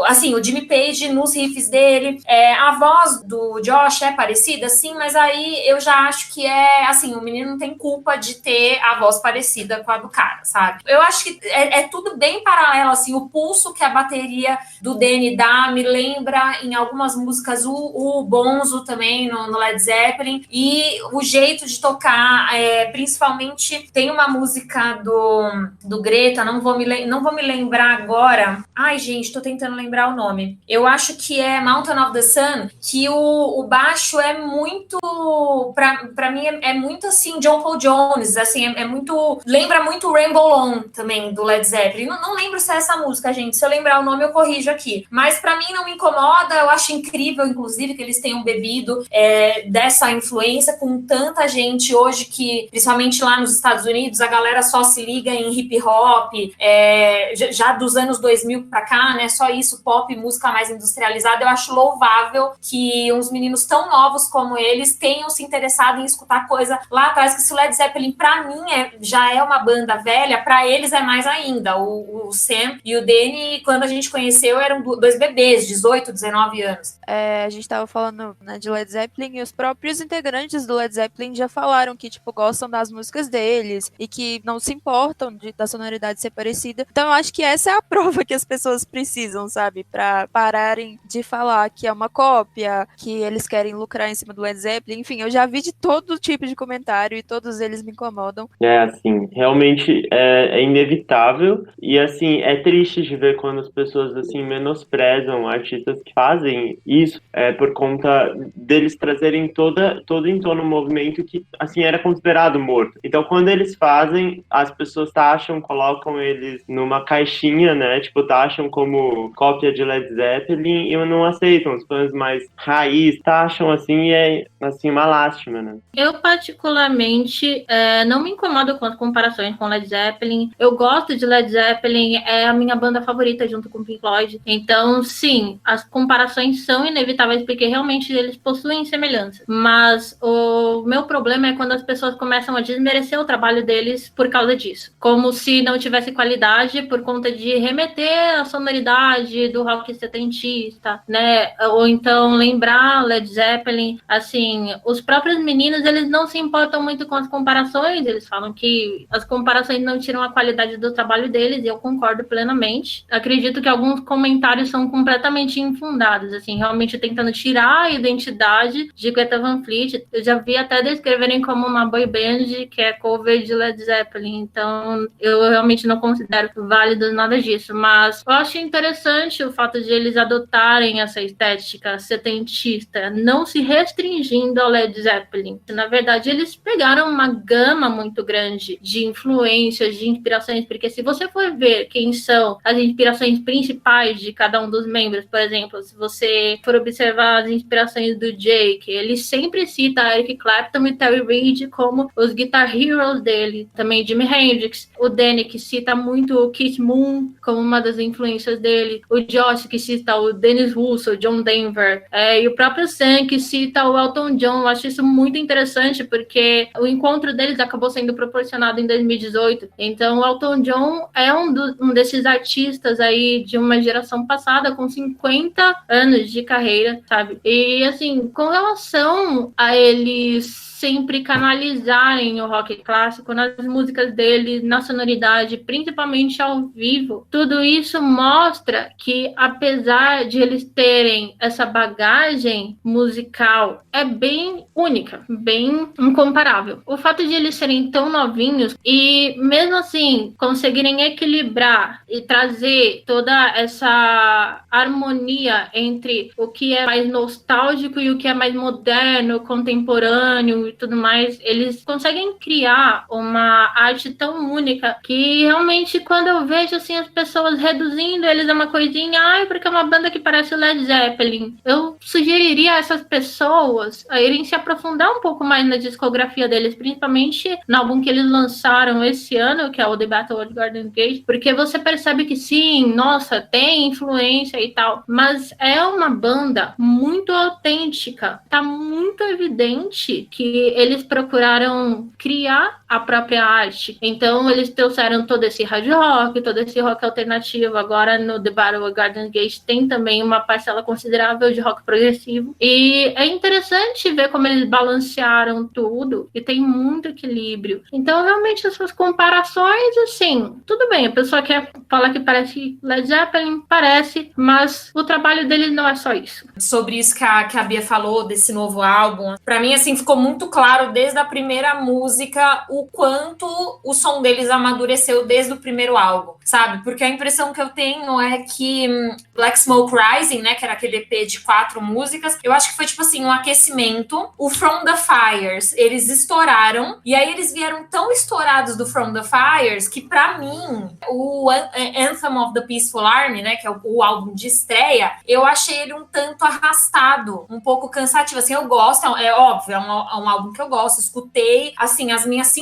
Assim, o Jimmy Page nos riffs dele, a voz do Josh é parecida, sim, mas aí eu já acho que assim, o menino não tem culpa de ter a voz parecida com a do cara, sabe? Eu acho que é tudo bem paralelo, assim, o pulso que a bateria do Danny dá me lembra em algumas músicas o Bonzo também no Led Zeppelin, e o jeito de tocar, principalmente tem uma música do Greta, não vou me lembrar agora. Ai, gente, tô tentando lembrar o nome. Eu acho que é Mountain of the Sun, que o baixo é muito, pra mim é muito assim, John Paul Jones, assim, muito, lembra muito Rainbow On também, do Led Zeppelin. Não lembro se é essa música, gente, se eu lembrar o nome eu corrijo aqui, mas pra mim não me incomoda, eu acho incrível, inclusive, que eles tenham bebido dessa influência com tanta gente hoje que, principalmente lá nos Estados Unidos, a galera só se liga em hip hop, já dos anos 2000 pra cá, né, só isso, pop, música mais industrializada. Eu acho louvável que uns meninos tão novos como eles tenham se interessado em escutar coisa lá atrás, que se o Led Zeppelin, pra mim, já é uma banda velha, pra eles é mais ainda. O Sam e o Danny, quando a gente conheceu, eram dois bebês, 18, 19 anos. A gente tava falando, né, de Led Zeppelin, e os próprios integrantes do Led Zeppelin já falaram que, tipo, gostam das músicas deles e que não se importam da sonoridade ser parecida. Então eu acho que essa é a prova que as pessoas precisam, sabe? Pra pararem de falar que é uma cópia, que eles querem lucrar em cima do Led Zeppelin. Enfim, eu já vi de todo tipo de comentário e todos eles me incomodam. Assim, realmente é inevitável, e assim, é triste de ver quando as pessoas assim menosprezam artistas que fazem isso, por conta deles trazerem todo em torno um movimento que assim era considerado morto. Então quando eles fazem, as pessoas taxam, colocam eles numa caixinha, né, tipo, taxam como cópia de Led Zeppelin, e não aceitam. Os fãs mais raiz taxam assim, e é assim uma lástima, né? Eu particularmente não me incomodo com as comparações com Led Zeppelin. Eu gosto de Led Zeppelin, é a minha banda favorita junto com Pink Floyd. Então, sim, as comparações são inevitáveis porque realmente eles possuem semelhanças. Mas o meu problema é quando as pessoas começam a desmerecer o trabalho deles por causa disso. Como se não tivesse qualidade por conta de remeter à sonoridade do rock setentista, né? Ou então lembrar Led Zeppelin. Assim, os próprios meninos, eles não se importam muito com as comparações, eles falam que as comparações não tiram a qualidade do trabalho deles, e eu concordo plenamente. Acredito que alguns comentários são completamente infundados, assim, realmente tentando tirar a identidade de Greta Van Fleet. Eu já vi até descreverem como uma boy band que é cover de Led Zeppelin, então eu realmente não considero válido nada disso, mas eu acho interessante o fato de eles adotarem essa estética setentista, não se restringindo ao Led Zeppelin. Na verdade, eles pegaram uma gama muito grande de influências, de inspirações, porque se você for ver quem são as inspirações principais de cada um dos membros, por exemplo, se você for observar as inspirações do Jake, ele sempre cita Eric Clapton e Terry Reid como os guitar heroes dele, também Jimi Hendrix, o Danny, que cita muito o Keith Moon como uma das influências dele, o Josh, que cita o Dennis Russell, John Denver, e o próprio Sam, que cita o Elton John. Eu acho isso muito interessante, porque o encontro deles acabou sendo proporcionado em 2018. Então, o Elton John é um desses artistas aí de uma geração passada, com 50 anos de carreira, sabe? E, assim, com relação a eles sempre canalizarem o rock clássico nas músicas deles, na sonoridade, principalmente ao vivo, tudo isso mostra que, apesar de eles terem essa bagagem musical, é bem única, bem incomparável. O fato de eles serem tão novinhos e, mesmo assim, conseguirem equilibrar e trazer toda essa harmonia entre o que é mais nostálgico e o que é mais moderno, contemporâneo e tudo mais, eles conseguem criar uma arte tão única que realmente, quando eu vejo assim as pessoas reduzindo eles a uma coisinha, porque é uma banda que parece Led Zeppelin, eu sugeriria a essas pessoas a irem se aprofundar um pouco mais na discografia deles, principalmente no álbum que eles lançaram esse ano, que é o The Battle at Garden Gate, porque você percebe que sim, nossa, tem influência e tal, mas é uma banda muito autêntica, tá muito evidente que eles procuraram criar a própria arte. Então eles trouxeram todo esse hard rock, todo esse rock alternativo. Agora no The Battle at Garden Gate tem também uma parcela considerável de rock progressivo. E é interessante ver como eles balancearam tudo e tem muito equilíbrio. Então realmente essas comparações, assim, tudo bem, a pessoa quer falar que parece Led Zeppelin, parece, mas o trabalho deles não é só isso. Sobre isso que a Bia falou, desse novo álbum, pra mim, assim, ficou muito claro desde a primeira música o quanto o som deles amadureceu desde o primeiro álbum, sabe? Porque a impressão que eu tenho é que Black Smoke Rising, né, que era aquele EP de 4 músicas, eu acho que foi, tipo assim, um aquecimento. O From the Fires, eles estouraram, e aí eles vieram tão estourados do From the Fires que, pra mim, o Anthem of the Peaceful Army, né, que é o álbum de estreia, eu achei ele um tanto arrastado, um pouco cansativo. Assim, eu gosto, é óbvio, é um álbum que eu gosto, escutei, assim, as minhas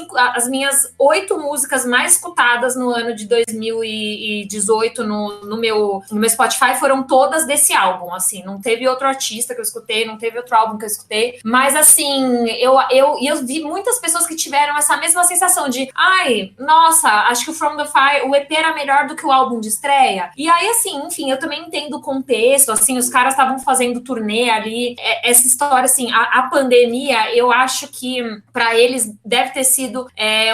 8 músicas mais escutadas no ano de 2018 no meu Spotify foram todas desse álbum, assim, não teve outro artista que eu escutei, não teve outro álbum que eu escutei, mas assim, eu vi muitas pessoas que tiveram essa mesma sensação de, ai, nossa, acho que o From the Fire, o EP era melhor do que o álbum de estreia, e aí, assim, enfim, eu também entendo o contexto, assim, os caras estavam fazendo turnê ali, essa história, assim, a pandemia, eu acho que para eles deve ter sido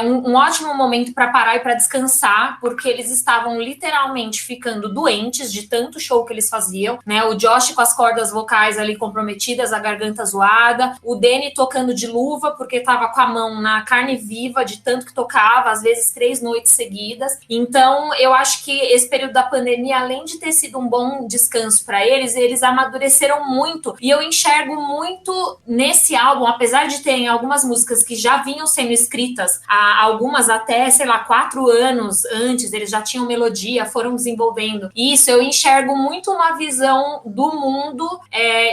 um ótimo momento para parar e para descansar, porque eles estavam literalmente ficando doentes de tanto show que eles faziam, né? O Josh com as cordas vocais ali comprometidas, a garganta zoada, o Danny tocando de luva porque estava com a mão na carne viva de tanto que tocava, às vezes 3 noites seguidas. Então, eu acho que esse período da pandemia, além de ter sido um bom descanso para eles amadureceram muito, e eu enxergo muito nesse álbum, apesar de terem algumas músicas que já vinham sendo escritas, algumas até, sei lá, 4 anos antes, eles já tinham melodia, foram desenvolvendo isso, eu enxergo muito uma visão do mundo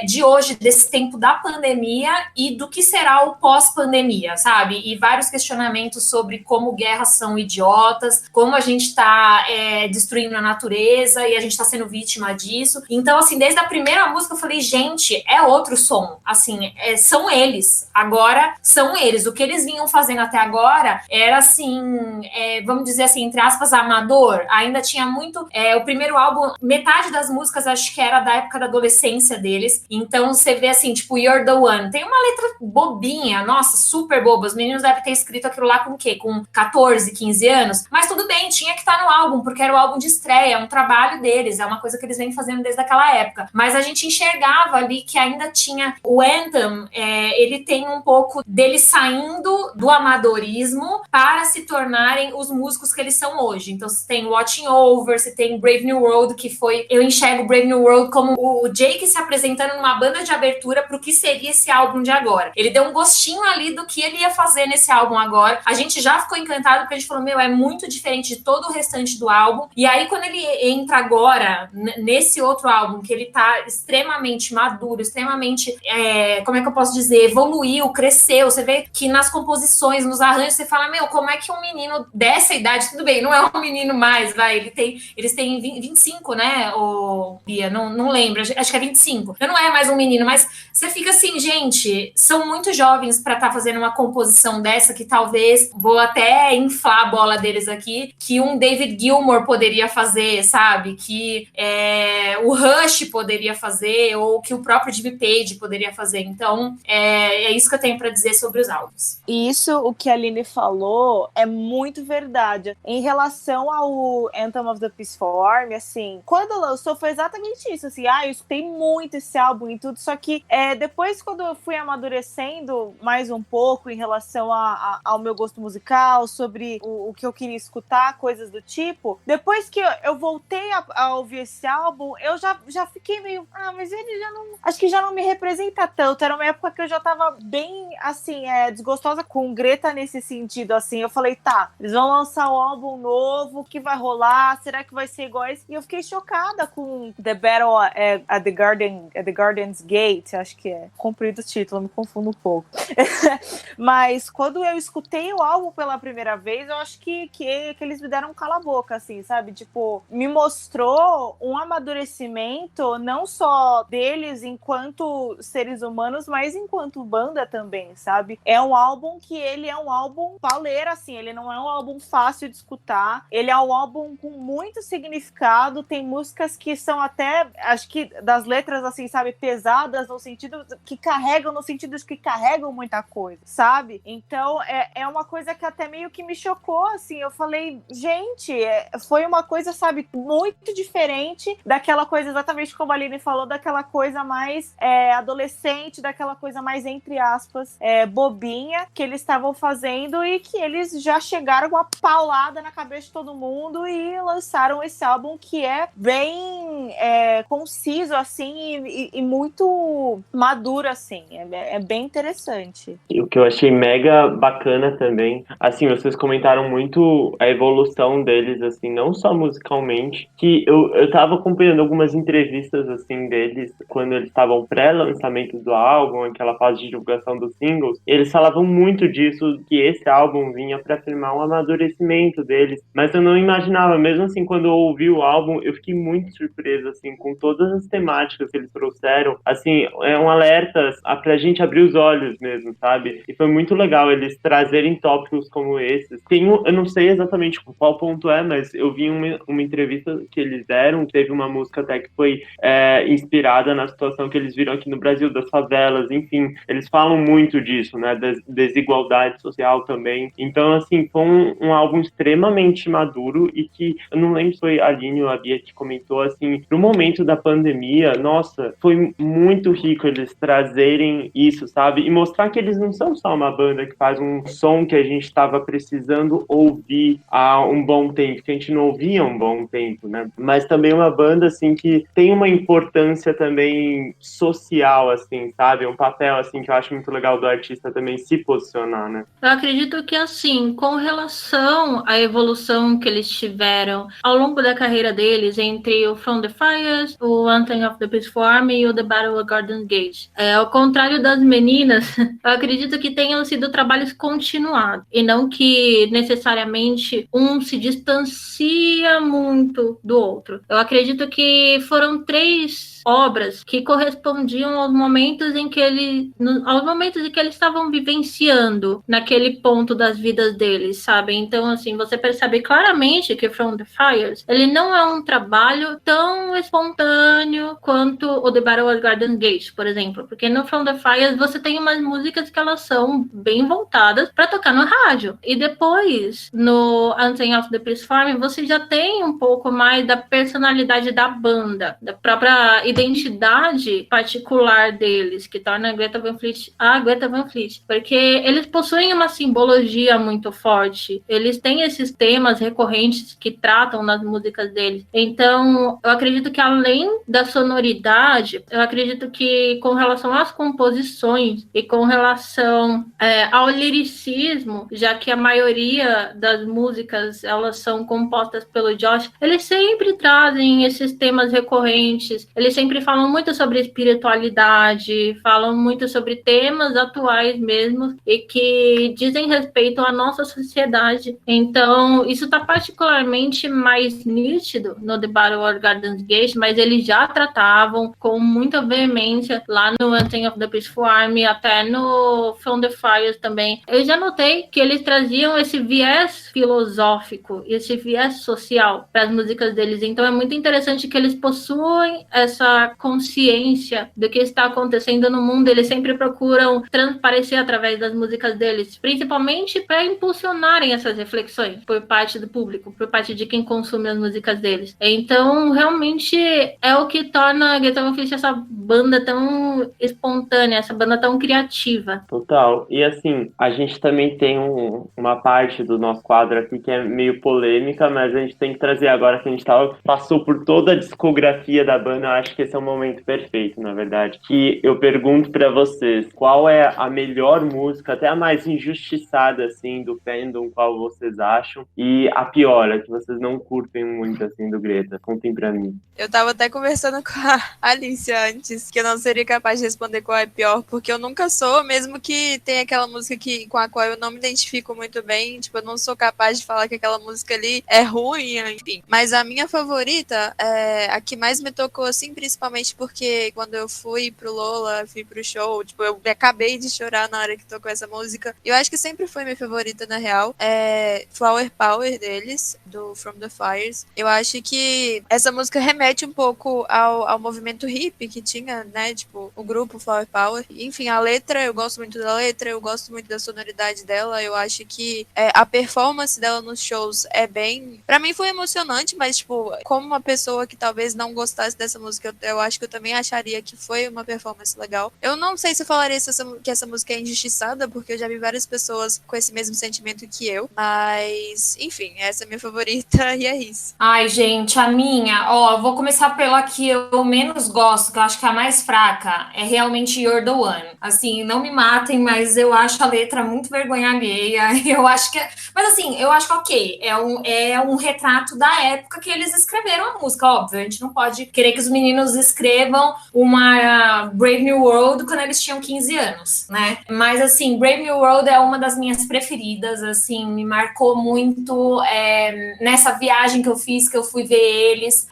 de hoje, desse tempo da pandemia e do que será o pós-pandemia, sabe? E vários questionamentos sobre como guerras são idiotas, como a gente está destruindo a natureza e a gente está sendo vítima disso. Então, assim, desde a primeira música eu falei, gente, é outro som, assim, são eles, agora são eles. O que eles vinham fazendo até agora era, assim, vamos dizer assim, entre aspas, amador. Ainda tinha muito... o primeiro álbum, metade das músicas acho que era da época da adolescência deles. Então você vê assim, tipo, You're the One. Tem uma letra bobinha, nossa, super boba. Os meninos devem ter escrito aquilo lá com o quê? Com 14, 15 anos. Mas tudo bem, tinha que estar no álbum, porque era o álbum de estreia, é um trabalho deles, é uma coisa que eles vêm fazendo desde aquela época. Mas a gente enxergava ali que ainda tinha... O Anthem, ele tem um pouco deles saindo do amadorismo para se tornarem os músicos que eles são hoje. Então você tem Watching Over, você tem Brave New World, que foi... Eu enxergo Brave New World como o Jake se apresentando numa banda de abertura para o que seria esse álbum de agora. Ele deu um gostinho ali do que ele ia fazer nesse álbum agora. A gente já ficou encantado porque a gente falou, é muito diferente de todo o restante do álbum. E aí quando ele entra agora nesse outro álbum, que ele tá extremamente maduro, extremamente, como é que eu posso dizer, evoluiu, cresceu, você vê que nas composições, nos arranjos, você fala, como é que um menino dessa idade, tudo bem, não é um menino mais, eles têm 25, né, Bia, não lembro, acho que é 25, já não é mais um menino, mas você fica assim, gente, são muito jovens para estar fazendo uma composição dessa, que talvez, vou até inflar a bola deles aqui, que um David Gilmour poderia fazer, sabe, que o Rush poderia fazer, ou que o próprio Jimmy Page poderia fazer, então é isso que eu tenho para dizer sobre os álbuns. Isso, o que a Aline falou, é muito verdade. Em relação ao Anthem of the Peace Form, assim, quando lançou foi exatamente isso, assim, eu escutei muito esse álbum e tudo, só que depois quando eu fui amadurecendo mais um pouco em relação ao meu gosto musical, sobre o que eu queria escutar, coisas do tipo, depois que eu voltei a ouvir esse álbum, eu já fiquei meio, mas ele já não, acho que já não me representa tanto, era uma época que eu já tava bem, assim, desgostosa com Greta nesse sentido, assim, eu falei, eles vão lançar um álbum novo, o que vai rolar, será que vai ser igual esse? E eu fiquei chocada com The Battle at the Garden's Gate, acho que comprido o título, me confundo um pouco. Mas quando eu escutei o álbum pela primeira vez, eu acho que eles me deram um cala-boca, assim, sabe? Tipo, me mostrou um amadurecimento, não só deles enquanto seres humanos, mas enquanto banda também, sabe? É um álbum que ele é um álbum pauleiro, assim, ele não é um álbum fácil de escutar, ele é um álbum com muito significado, tem músicas que são até, acho que das letras, assim, sabe, pesadas, no sentido que carregam, no sentido de que carregam muita coisa, sabe? Então, é uma coisa que até meio que me chocou, assim, eu falei, gente, foi uma coisa, sabe, muito diferente daquela coisa, exatamente como a Aline falou, daquela coisa mais adolescente, daquela coisa mais, entre aspas, bobinha, que eles estavam fazendo e que eles já chegaram com uma paulada na cabeça de todo mundo e lançaram esse álbum que é bem conciso, assim, e muito maduro, assim, é bem interessante. E o que eu achei mega bacana também, assim, vocês comentaram muito a evolução deles, assim, não só musicalmente, que eu tava acompanhando algumas entrevistas, assim, deles, quando eles estavam pré-lançamento do álbum, aquela fase de divulgação dos singles, eles falavam muito disso, que esse álbum vinha pra afirmar um amadurecimento deles, mas eu não imaginava, mesmo assim, quando eu ouvi o álbum, eu fiquei muito surpreso, assim, com todas as temáticas que eles trouxeram, assim, é um alerta pra gente abrir os olhos mesmo, sabe? E foi muito legal eles trazerem tópicos como esses. Eu não sei exatamente qual ponto mas eu vi uma entrevista que eles deram, teve uma música até que foi inspirada na situação que eles viram aqui no Brasil, das favelas, enfim, eles falam muito disso, né, da desigualdade social também. Então, assim, foi um álbum extremamente maduro e que, eu não lembro se foi a Aline ou a Bia que comentou, assim, no momento da pandemia, nossa, foi muito rico eles trazerem isso, sabe? E mostrar que eles não são só uma banda que faz um som que a gente estava precisando ouvir há um bom tempo, que a gente não ouvia há um bom tempo, né? Mas também uma banda, assim, que tem uma importância também social, assim, sabe? Um papel, assim, que eu acho muito legal do artista também se posicionar, né? Eu acredito que, assim, com relação à evolução que eles tiveram ao longo da carreira deles, entre o From the Fires, o Anthem of the Peace Form e o The Battle of Garden Gate, ao contrário das meninas, eu acredito que tenham sido trabalhos continuados, e não que necessariamente um se distancia muito do outro. Eu acredito que foram 3 obras que correspondiam aos momentos em que eles estavam vivenciando naquele ponto das vidas deles, sabe? Então, assim, você percebe claramente que From the Fires, ele não é um trabalho tão espontâneo quanto o The Battle of Garden Gate, por exemplo, porque no From the Fires você tem umas músicas que elas são bem voltadas para tocar no rádio, e depois no Anthem of the Peace Form você já tem um pouco mais da personalidade da banda, da própria identidade particular deles, que torna a Greta Van Fleet, porque eles possuem uma simbologia muito forte, eles têm esses temas recorrentes que tratam nas músicas deles. Então, eu acredito que além da sonoridade, eu acredito que com relação às composições e com relação ao liricismo, já que a maioria das músicas, elas são compostas pelo Josh, eles sempre trazem esses temas recorrentes, eles sempre falam muito sobre espiritualidade, falam muito sobre temas temas atuais mesmo e que dizem respeito à nossa sociedade. Então, isso está particularmente mais nítido no The Battle of Gardens Gate, mas eles já tratavam com muita veemência lá no Anthem of the Peaceful Army, até no From the Fires também. Eu já notei que eles traziam esse viés filosófico, esse viés social para as músicas deles. Então é muito interessante que eles possuem essa consciência do que está acontecendo no mundo. Eles sempre procuram transparecer através das músicas deles, principalmente para impulsionarem essas reflexões por parte do público, por parte de quem consome as músicas deles. Então, realmente é o que torna Guitar Fish essa banda tão espontânea, essa banda tão criativa. Total. E assim, a gente também tem uma parte do nosso quadro aqui que é meio polêmica, mas a gente tem que trazer agora que a gente passou por toda a discografia da banda. Eu acho que esse é o momento perfeito, na verdade. Que eu pergunto pra vocês, qual é a melhor música, até a mais injustiçada, assim, do fandom, qual vocês acham? E a pior, a que vocês não curtem muito, assim, do Greta? Contem pra mim. Eu tava até conversando com a Alicia antes, que eu não seria capaz de responder qual é pior, porque eu nunca sou, mesmo que tenha aquela música com a qual eu não me identifico muito bem, tipo, eu não sou capaz de falar que aquela música ali é ruim, enfim. Mas a minha favorita, a que mais me tocou, assim, principalmente porque quando eu fui pro Lola, fui pro show, tipo, eu acabei de chorar na hora que tocou essa música. Eu acho que sempre foi minha favorita, na real. É Flower Power deles, do From the Fires. Eu acho que essa música remete um pouco ao movimento hippie que tinha, né, tipo, o grupo Flower Power. Enfim, a letra, eu gosto muito da letra, eu gosto muito da sonoridade dela, eu acho que a performance dela nos shows é bem... Pra mim foi emocionante, mas, tipo, como uma pessoa que talvez não gostasse dessa música, eu acho que eu também acharia que foi uma performance legal. Eu não sei se eu falaria que essa música é injustiçada, porque eu já vi várias pessoas com esse mesmo sentimento que eu, mas, enfim, essa é a minha favorita e é isso. Ai, gente, a minha, ó, vou começar pela que eu menos gosto, que eu acho que é a mais fraca, é realmente You're the One. Assim, não me matem, mas eu acho a letra muito vergonha alheia, eu acho que... Mas assim, eu acho que ok, é um retrato da época que eles escreveram a música, óbvio, a gente não pode querer que os meninos escrevam uma Brave New World quando eles tinham 15 anos, né? Mas assim, Brave New World é uma das minhas preferidas, assim, me marcou muito nessa viagem que eu fiz, que eu fui ver eles,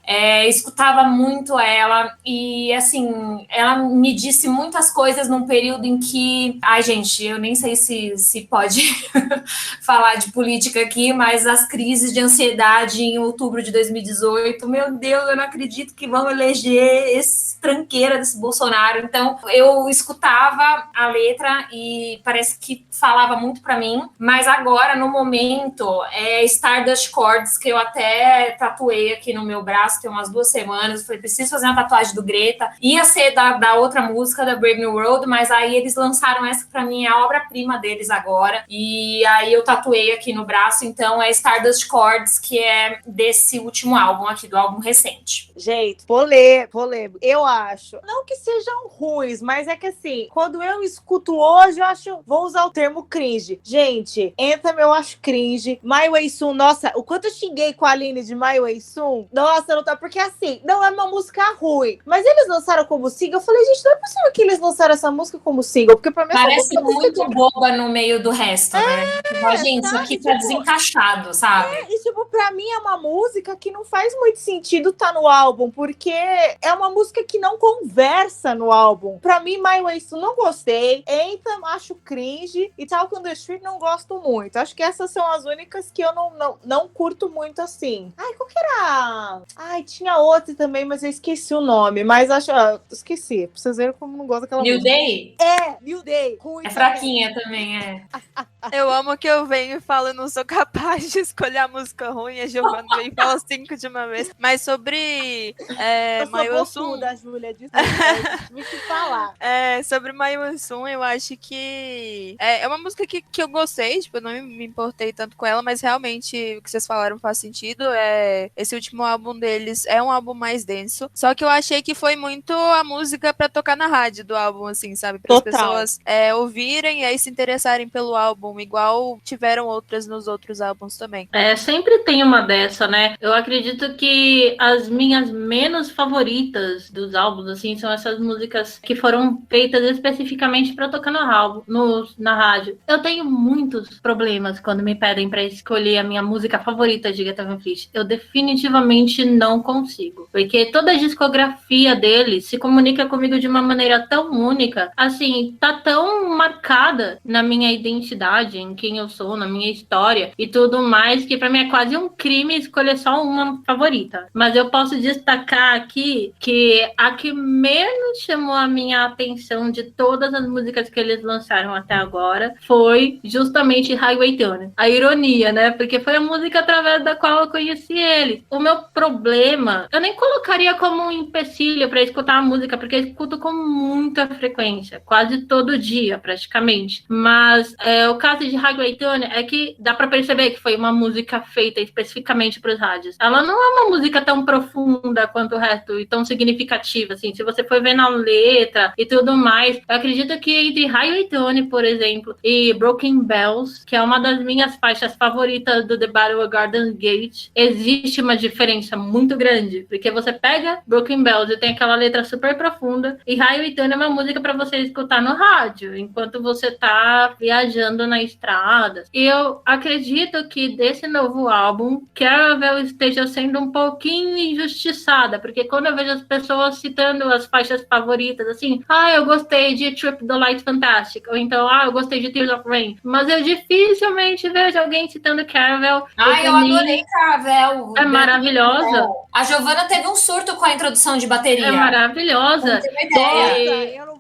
escutava muito ela e assim, ela me disse muitas coisas num período em que, ai gente, eu nem sei se pode falar de política aqui, mas as crises de ansiedade em outubro de 2018, meu Deus, eu não acredito que vão eleger esse tranqueira desse Bolsonaro. Então, eu escutava a letra e parece que falava muito pra mim, mas agora, no momento, é Stardust Chords, que eu até tatuei aqui no meu braço, tem umas 2 semanas, eu falei, preciso fazer uma tatuagem do Greta, ia ser da outra música, da Brave New World, mas aí eles lançaram essa, que pra mim é a obra-prima deles agora, e aí eu tatuei aqui no braço, então é Stardust Chords, que é desse último álbum aqui, do álbum recente. Gente, polêmico. Eu acho, não que sejam ruins, mas é que assim, quando eu escuto hoje, eu acho, vou usar o termo cringe. Gente, Anthem eu acho cringe. My Way Soon, nossa, o quanto eu xinguei com a Aline de My Way Soon, nossa, não tá, porque assim, não é uma música ruim, mas eles lançaram como single, eu falei, gente, não é possível que eles lançaram essa música como single, porque pra mim parece muito boba no meio do resto, né? Tipo, gente, isso aqui tá desencaixado, sabe? E tipo, pra mim é uma música que não faz muito sentido tá no álbum, porque é uma música que não conversa no álbum. Pra mim, My Way Soon não gostei, Anthem acho cringe e Talk on the Street não gosto muito. Acho que essas são as únicas que eu não curto muito assim. Ai, qual que era? Ai, tinha outra também, mas eu esqueci o nome, mas acho... esqueci, pra vocês verem como não gosto daquela New música. Day? New Day. Ruim É fraquinha também, Eu amo que eu venho e falo, eu não sou capaz de escolher a música ruim, a Giovanna vem e fala 5 de uma vez. Mas sobre My Way Soon... da Júlia, desculpa, me te falar. Sobre My Way Soon, eu acho que é uma música que eu gostei, tipo, eu não me importei tanto com ela, mas realmente o que vocês falaram faz sentido. Esse último álbum deles é um álbum mais denso, só que eu achei que foi muito a música pra tocar na rádio do álbum, assim, sabe? Para as pessoas ouvirem e aí se interessarem pelo álbum álbum, igual tiveram outras nos outros álbuns também. Sempre tem uma dessa, né? Eu acredito que as minhas menos favoritas dos álbuns, assim, são essas músicas que foram feitas especificamente para tocar no álbum, na rádio. Eu tenho muitos problemas quando me pedem para escolher a minha música favorita de Greta Van Fleet. Eu definitivamente não consigo, porque toda a discografia dele se comunica comigo de uma maneira tão única, assim, tá tão marcada na minha identidade, em quem eu sou, na minha história e tudo mais, que pra mim é quase um crime escolher só uma favorita. Mas eu posso destacar aqui que a que menos chamou a minha atenção de todas as músicas que eles lançaram até agora foi justamente Highway Tune. A ironia, né? Porque foi a música através da qual eu conheci ele. O meu problema, eu nem colocaria como um empecilho pra escutar a música, porque eu escuto com muita frequência, quase todo dia, praticamente. Mas o caso de Highway Tune é que dá pra perceber que foi uma música feita especificamente para os rádios. Ela não é uma música tão profunda quanto o resto e tão significativa, assim. Se você for ver na letra e tudo mais, eu acredito que entre Highway Tune, por exemplo, e Broken Bells, que é uma das minhas faixas favoritas do The Battle of Garden Gate, existe uma diferença muito grande, porque você pega Broken Bells e tem aquela letra super profunda, e Highway Tune é uma música para você escutar no rádio, enquanto você tá viajando na estrada. E eu acredito que desse novo álbum, Caravel esteja sendo um pouquinho injustiçada, porque quando eu vejo as pessoas citando as faixas favoritas, assim, eu gostei de Trip the Light Fantastic, ou então, eu gostei de Tears of Rain, mas eu dificilmente vejo alguém citando Caravel. Eu adorei Caravel. É maravilhosa. A Giovanna teve um surto com a introdução de bateria. É maravilhosa.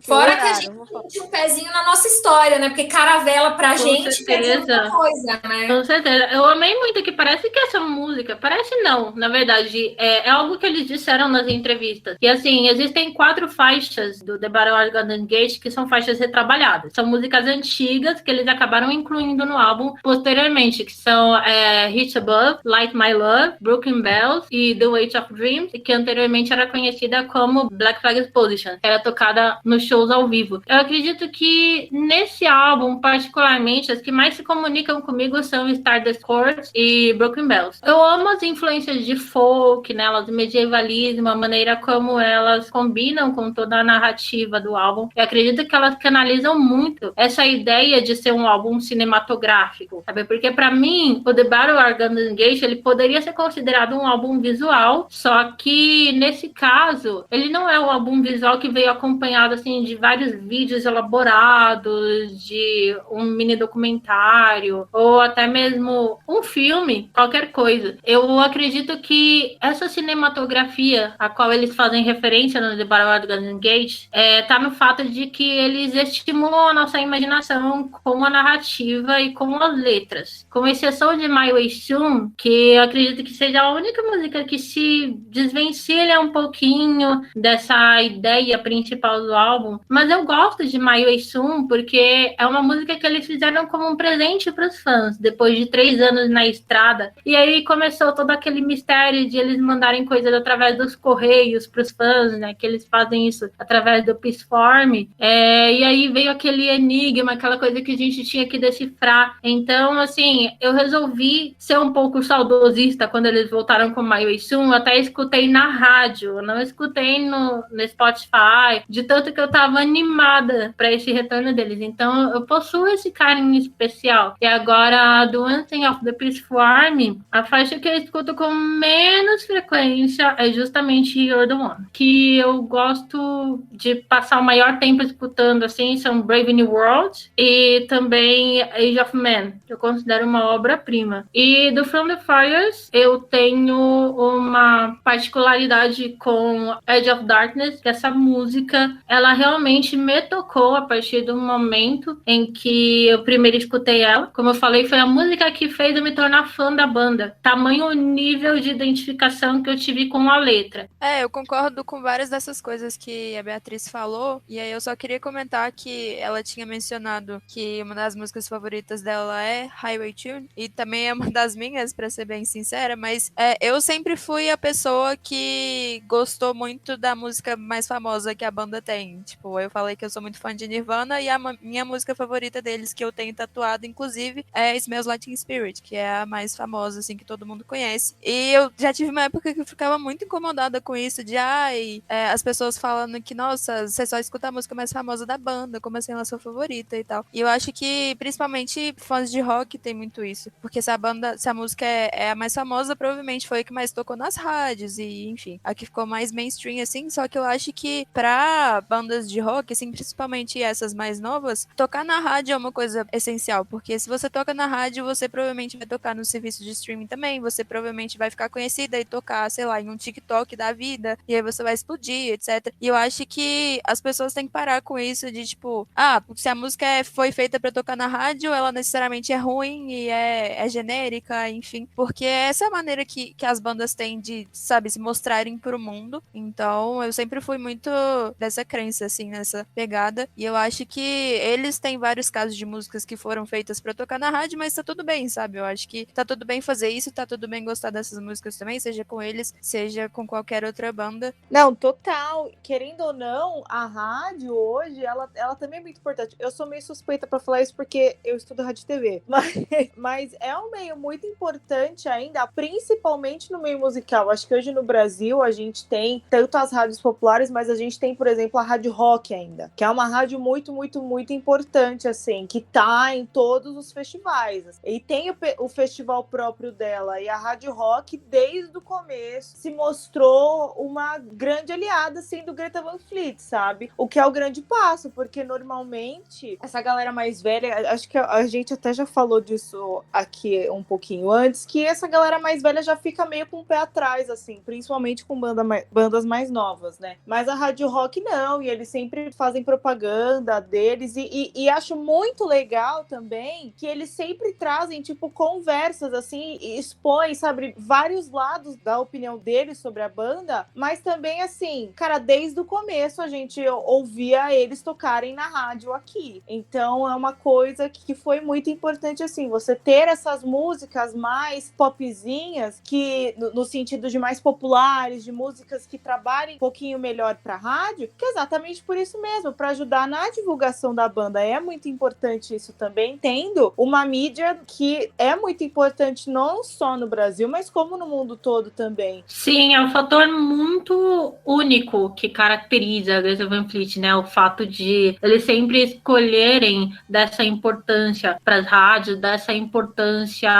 Fora que a gente tinha um pezinho na nossa história, né? Porque Caravela pra gente quer dizer muita coisa, né? Com certeza. Eu amei muito que parece que essa música... Parece não, na verdade. É algo que eles disseram nas entrevistas. E assim, existem 4 faixas do The Battle of Garden Gate que são faixas retrabalhadas. São músicas antigas que eles acabaram incluindo no álbum posteriormente, que são Hit Above, Light My Love, Broken Bells e The Weight of Dreams, que anteriormente era conhecida como Black Flag Exposition, que era tocada nos shows ao vivo. Eu acredito que nesse álbum, particularmente, as que mais se comunicam comigo são Stardust Court e Broken Bells. Eu amo as influências de folk nelas, do medievalismo, a maneira como elas combinam com toda a narrativa do álbum. Eu acredito que elas canalizam muito essa ideia de ser um álbum cinematográfico, sabe? Porque pra mim, o The Battle of Garden Gate, ele poderia ser considerado um álbum visual, só que nesse caso, ele não é um álbum visual que veio acompanhado assim de vários vídeos elaborados, de um mini documentário, ou até mesmo um filme, qualquer coisa. Eu acredito que essa cinematografia a qual eles fazem referência no The Battle of Garden Gate tá no fato de que eles estimulam a nossa imaginação com a narrativa e com as letras. Com exceção de My Way Soon, que eu acredito que seja a única música que se desvencilha um pouquinho dessa ideia principal do álbum, mas eu gosto de My Way Soon porque é uma música que eles fizeram como um presente para os fãs, depois de 3 anos na estrada, e aí começou todo aquele mistério de eles mandarem coisas através dos correios para os fãs, né, que eles fazem isso através do Peaceform, e aí veio aquele enigma, aquela coisa que a gente tinha que decifrar. Então, assim, eu resolvi ser um pouco saudosista quando eles voltaram com My Way Soon. Eu até escutei na rádio, não escutei no Spotify, de tanto que eu tava animada para esse retorno deles. Então, eu possuo esse carinho especial. E agora, do One Thing of the Peaceform, a faixa que eu escuto com menos frequência é justamente You're the One, que eu gosto de passar o maior tempo escutando, assim, são Brave New World e também Age of Man, que eu considero uma obra-prima. E do From the Fires, eu tenho uma particularidade com Edge of Darkness, que essa música, ela realmente me tocou a partir do momento em que eu primeiro escutei ela. Como eu falei, foi a música que fez eu me tornar fã da banda. Tamanho o nível de identificação que eu tive com a letra. Eu concordo com várias dessas coisas que a Beatriz falou, e aí eu só queria comentar que ela tinha mencionado que uma das músicas favoritas dela é Highway Tune, e também é uma das minhas, pra ser bem sincera, mas eu sempre fui fui a pessoa que gostou muito da música mais famosa que a banda tem. Tipo, eu falei que eu sou muito fã de Nirvana e a minha música favorita deles, que eu tenho tatuado, inclusive, é Smells Like Teen Spirit, que é a mais famosa, assim, que todo mundo conhece. E eu já tive uma época que eu ficava muito incomodada com isso, de as pessoas falando que, nossa, você só escuta a música mais famosa da banda, como assim ela é sua favorita e tal. E eu acho que, principalmente, fãs de rock tem muito isso. Porque se a música é a mais famosa, provavelmente foi a que mais tocou nas rádios e, enfim, a que ficou mais mainstream, assim. Só que eu acho que pra bandas de rock, assim, principalmente essas mais novas, tocar na rádio é uma coisa essencial. Porque se você toca na rádio, você provavelmente vai tocar no serviço de streaming também, você provavelmente vai ficar conhecida e tocar, sei lá, em um TikTok da vida, e aí você vai explodir, etc. E eu acho que as pessoas têm que parar com isso de, tipo, se a música foi feita pra tocar na rádio, ela necessariamente é ruim e é genérica, enfim. Porque essa é a maneira que as bandas têm de, sabe, se mostrarem pro mundo. Então, eu sempre fui muito dessa crença, assim, nessa pegada. E eu acho que eles têm vários casos de músicas que foram feitas pra tocar na rádio, mas tá tudo bem, sabe? Eu acho que tá tudo bem fazer isso, tá tudo bem gostar dessas músicas também, seja com eles, seja com qualquer outra banda. Não, total. Querendo ou não, a rádio hoje, ela também é muito importante. Eu sou meio suspeita pra falar isso porque eu estudo rádio e TV. Mas é um meio muito importante ainda, principalmente no meio musical. Acho que hoje no Brasil a gente tem tanto as rádios populares, mas a gente tem, por exemplo, a Rádio Rock ainda, que é uma rádio muito, muito, muito importante, assim, que tá em todos os festivais. E tem o festival próprio dela. E a Rádio Rock, desde o começo, se mostrou uma grande aliada, assim, do Greta Van Fleet, sabe? O que é o grande passo, porque normalmente essa galera mais velha, acho que a gente até já falou disso aqui um pouquinho antes, que essa galera mais velha já fica meio com o pé atrás, assim, principalmente com bandas mais novas, né? Mas a Rádio Rock não, e eles sempre fazem propaganda deles, e acho muito legal também que eles sempre trazem, tipo, conversas, assim, e expõem, sabe, vários lados da opinião deles sobre a banda, mas também, assim, cara, desde o começo a gente ouvia eles tocarem na rádio aqui. Então é uma coisa que foi muito importante, assim, você ter essas músicas mais popzinhas, que no sentido de mais populares, de músicas que trabalhem um pouquinho melhor pra rádio, que é exatamente por isso mesmo, pra ajudar na divulgação da banda. É muito importante isso também, tendo uma mídia que é muito importante não só no Brasil, mas como no mundo todo também. Sim, é um fator muito único que caracteriza a Greta Van Fleet, né? O fato de eles sempre escolherem dessa importância para as rádios, dessa importância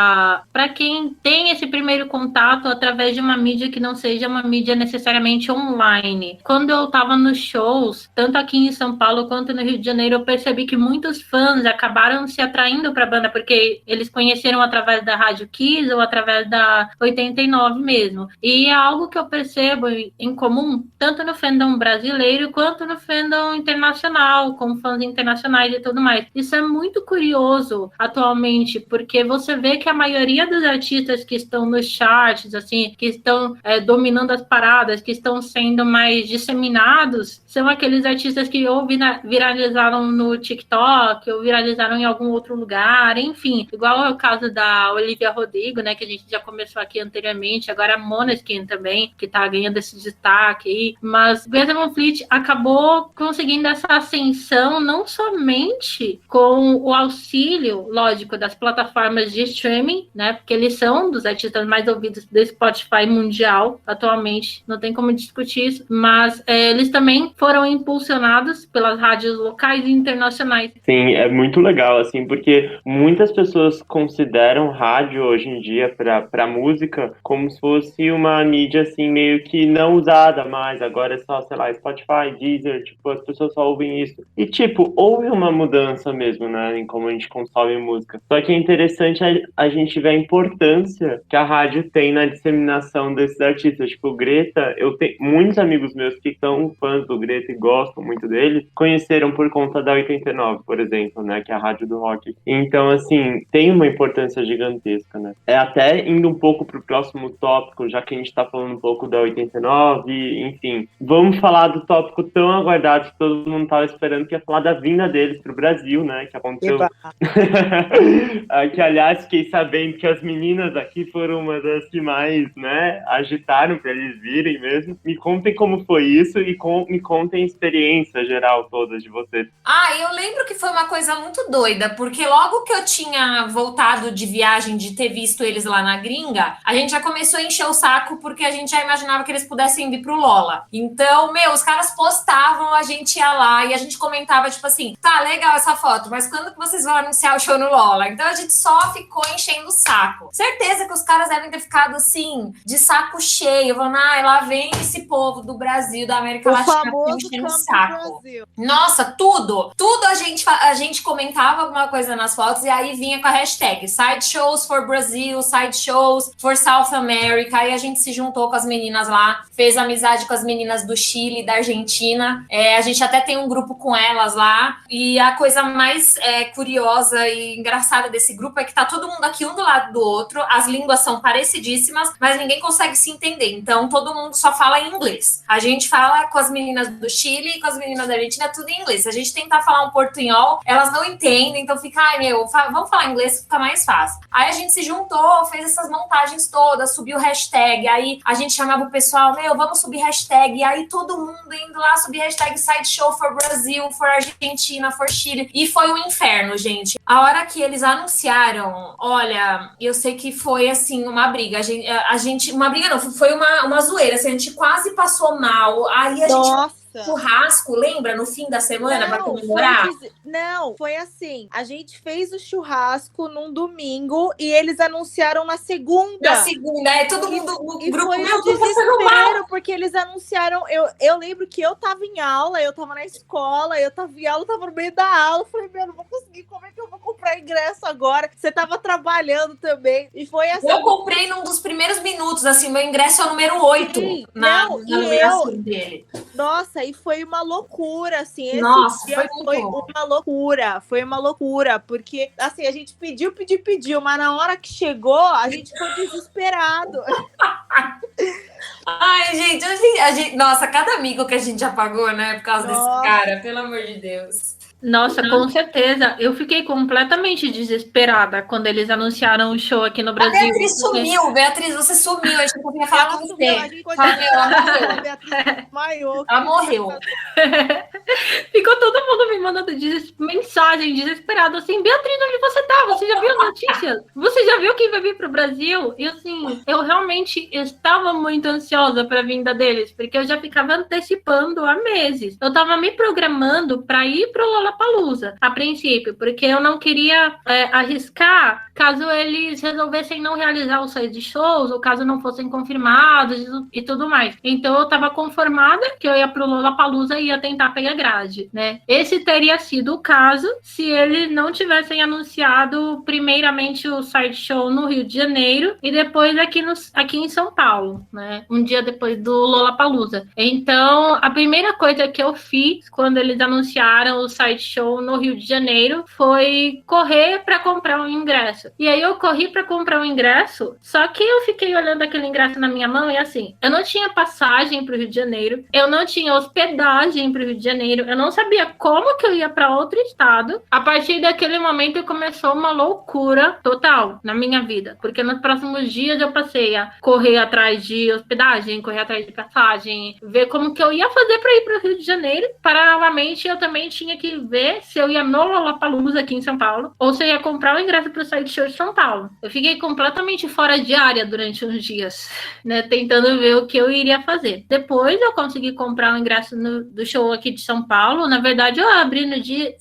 para quem tem esse primeiro contato através de uma mídia que não seja uma mídia necessariamente online. Quando eu estava nos shows, tanto aqui em São Paulo quanto no Rio de Janeiro, eu percebi que muitos fãs acabaram se atraindo para a banda porque eles conheceram através da Rádio Kiss ou através da 89 mesmo. E é algo que eu percebo em comum, tanto no fandom brasileiro quanto no fandom internacional, com fãs internacionais e tudo mais. Isso é muito curioso atualmente, porque você vê que a maioria dos artistas que estão nos charts, assim, que estão dominando as paradas, que estão sendo mais disseminados, são aqueles artistas que ou viralizaram no TikTok, ou viralizaram em algum outro lugar, enfim. Igual é o caso da Olivia Rodrigo, né, que a gente já começou aqui anteriormente, agora a Måneskin também, que tá ganhando esse destaque aí. Mas Greta Van Fleet acabou conseguindo essa ascensão não somente com o auxílio, lógico, das plataformas de streaming, né, porque eles são dos artistas mais ouvidos do Spotify mundial atualmente, não tem como discutir isso, mas eles também foram impulsionados pelas rádios locais e internacionais. Sim, é muito legal, assim, porque muitas pessoas consideram rádio hoje em dia para música como se fosse uma mídia, assim, meio que não usada mais, agora é só, sei lá, Spotify, Deezer, tipo, as pessoas só ouvem isso. E, tipo, houve uma mudança mesmo, né, em como a gente consome música. Só que é interessante a gente ver a importância que a rádio tem na disseminação desses artistas. Tipo, o Greta, eu tenho muitos amigos meus que são fãs do Greta e gostam muito dele, conheceram por conta da 89, por exemplo, né, que é a rádio do rock. Então, assim, tem uma importância gigantesca, né. É até indo um pouco pro próximo tópico, já que a gente tá falando um pouco da 89, enfim, vamos falar do tópico tão aguardado que todo mundo tava esperando, que é falar da vinda deles pro Brasil, né, que aconteceu. Que, aliás, fiquei sabendo que as meninas aqui foram uma das que mais, né, né? Agitaram para eles virem mesmo. Me contem como foi isso e me contem a experiência geral toda de vocês. Eu lembro que foi uma coisa muito doida, porque logo que eu tinha voltado de viagem, de ter visto eles lá na gringa, a gente já começou a encher o saco, porque a gente já imaginava que eles pudessem vir pro Lola. Então, os caras postavam, a gente ia lá e a gente comentava, tipo assim, tá, legal essa foto, mas quando que vocês vão anunciar o show no Lola? Então a gente só ficou enchendo o saco. Certeza que os caras devem ter ficado assim, de saco cheio, falando, lá vem esse povo do Brasil, da América Latina, enchendo o saco. Nossa, tudo a gente comentava alguma coisa nas fotos e aí vinha com a hashtag Sideshows for Brazil, Sideshows for South America. Aí a gente se juntou com as meninas lá, fez amizade com as meninas do Chile, da Argentina. A gente até tem um grupo com elas lá. E a coisa mais curiosa e engraçada desse grupo é que tá todo mundo aqui um do lado do outro, as línguas são parecidíssimas, mas ninguém consegue se entender. Então todo mundo só fala em inglês. A gente fala com as meninas do Chile e com as meninas da Argentina tudo em inglês. Se a gente tentar falar um portunhol, elas não entendem, então fica, vamos falar inglês, fica mais fácil. Aí a gente se juntou, fez essas montagens todas, subiu hashtag, aí a gente chamava o pessoal, vamos subir hashtag, e aí todo mundo indo lá subir hashtag Sideshow for Brasil, for Argentina, for Chile, e foi um inferno, gente. A hora que eles anunciaram, olha, eu sei que foi, assim, uma briga, a gente uma briga não, foi uma zoeira, assim, a gente quase passou mal, aí a gente... Churrasco, lembra? No fim da semana para comemorar? Foi assim. A gente fez o churrasco num domingo e eles anunciaram na segunda. Na segunda, todo mundo no grupo. Foi um desespero, porque eles anunciaram. Eu lembro que eu tava em aula, eu tava na escola, eu tava em aula, eu tava no meio da aula. Eu falei, não vou conseguir, como é que eu vou comprar ingresso agora? Você tava trabalhando também. E foi assim. Eu comprei num dos primeiros minutos, assim, meu ingresso é o número 8 na numeração dele. Nossa, e foi uma loucura, assim. Nossa, foi uma loucura, porque, assim, a gente pediu, mas na hora que chegou, a gente ficou desesperado. Ai, gente, nossa, cada amigo que a gente já pagou, né, por causa desse cara, pelo amor de Deus. Nossa, com certeza. Eu fiquei completamente desesperada quando eles anunciaram o show aqui no Brasil. A Beatriz sumiu. Beatriz, você sumiu. A gente não podia falar com você. Ela morreu. Ela morreu. Ficou todo mundo me mandando mensagem desesperada, assim, Beatriz, onde você tá? Você já viu as notícias? Você já viu quem vai vir pro Brasil? E assim, eu realmente estava muito ansiosa para a vinda deles, porque eu já ficava antecipando há meses. Eu tava me programando para ir pro Lollapalooza, a princípio, porque eu não queria arriscar caso eles resolvessem não realizar os side shows, ou caso não fossem confirmados e tudo mais. Então eu tava conformada que eu ia pro Lollapalooza e ia tentar pegar grade, né? Esse teria sido o caso se eles não tivessem anunciado primeiramente o side show no Rio de Janeiro e depois aqui em São Paulo, né? Um dia depois do Lollapalooza. Então, a primeira coisa que eu fiz quando eles anunciaram o side show no Rio de Janeiro foi correr para comprar um ingresso. E aí eu corri para comprar um ingresso, só que eu fiquei olhando aquele ingresso na minha mão e assim, eu não tinha passagem para o Rio de Janeiro, eu não tinha hospedagem para o Rio de Janeiro, eu não sabia como que eu ia para outro estado. A partir daquele momento começou uma loucura total na minha vida, porque nos próximos dias eu passei a correr atrás de hospedagem, correr atrás de passagem, ver como que eu ia fazer para ir para o Rio de Janeiro. Paralelamente, eu também tinha que ver se eu ia no Lollapalooza aqui em São Paulo, ou se eu ia comprar o ingresso para o site show de São Paulo. Eu fiquei completamente fora de área durante uns dias, né, tentando ver o que eu iria fazer. Depois eu consegui comprar o ingresso do show aqui de São Paulo. Na verdade,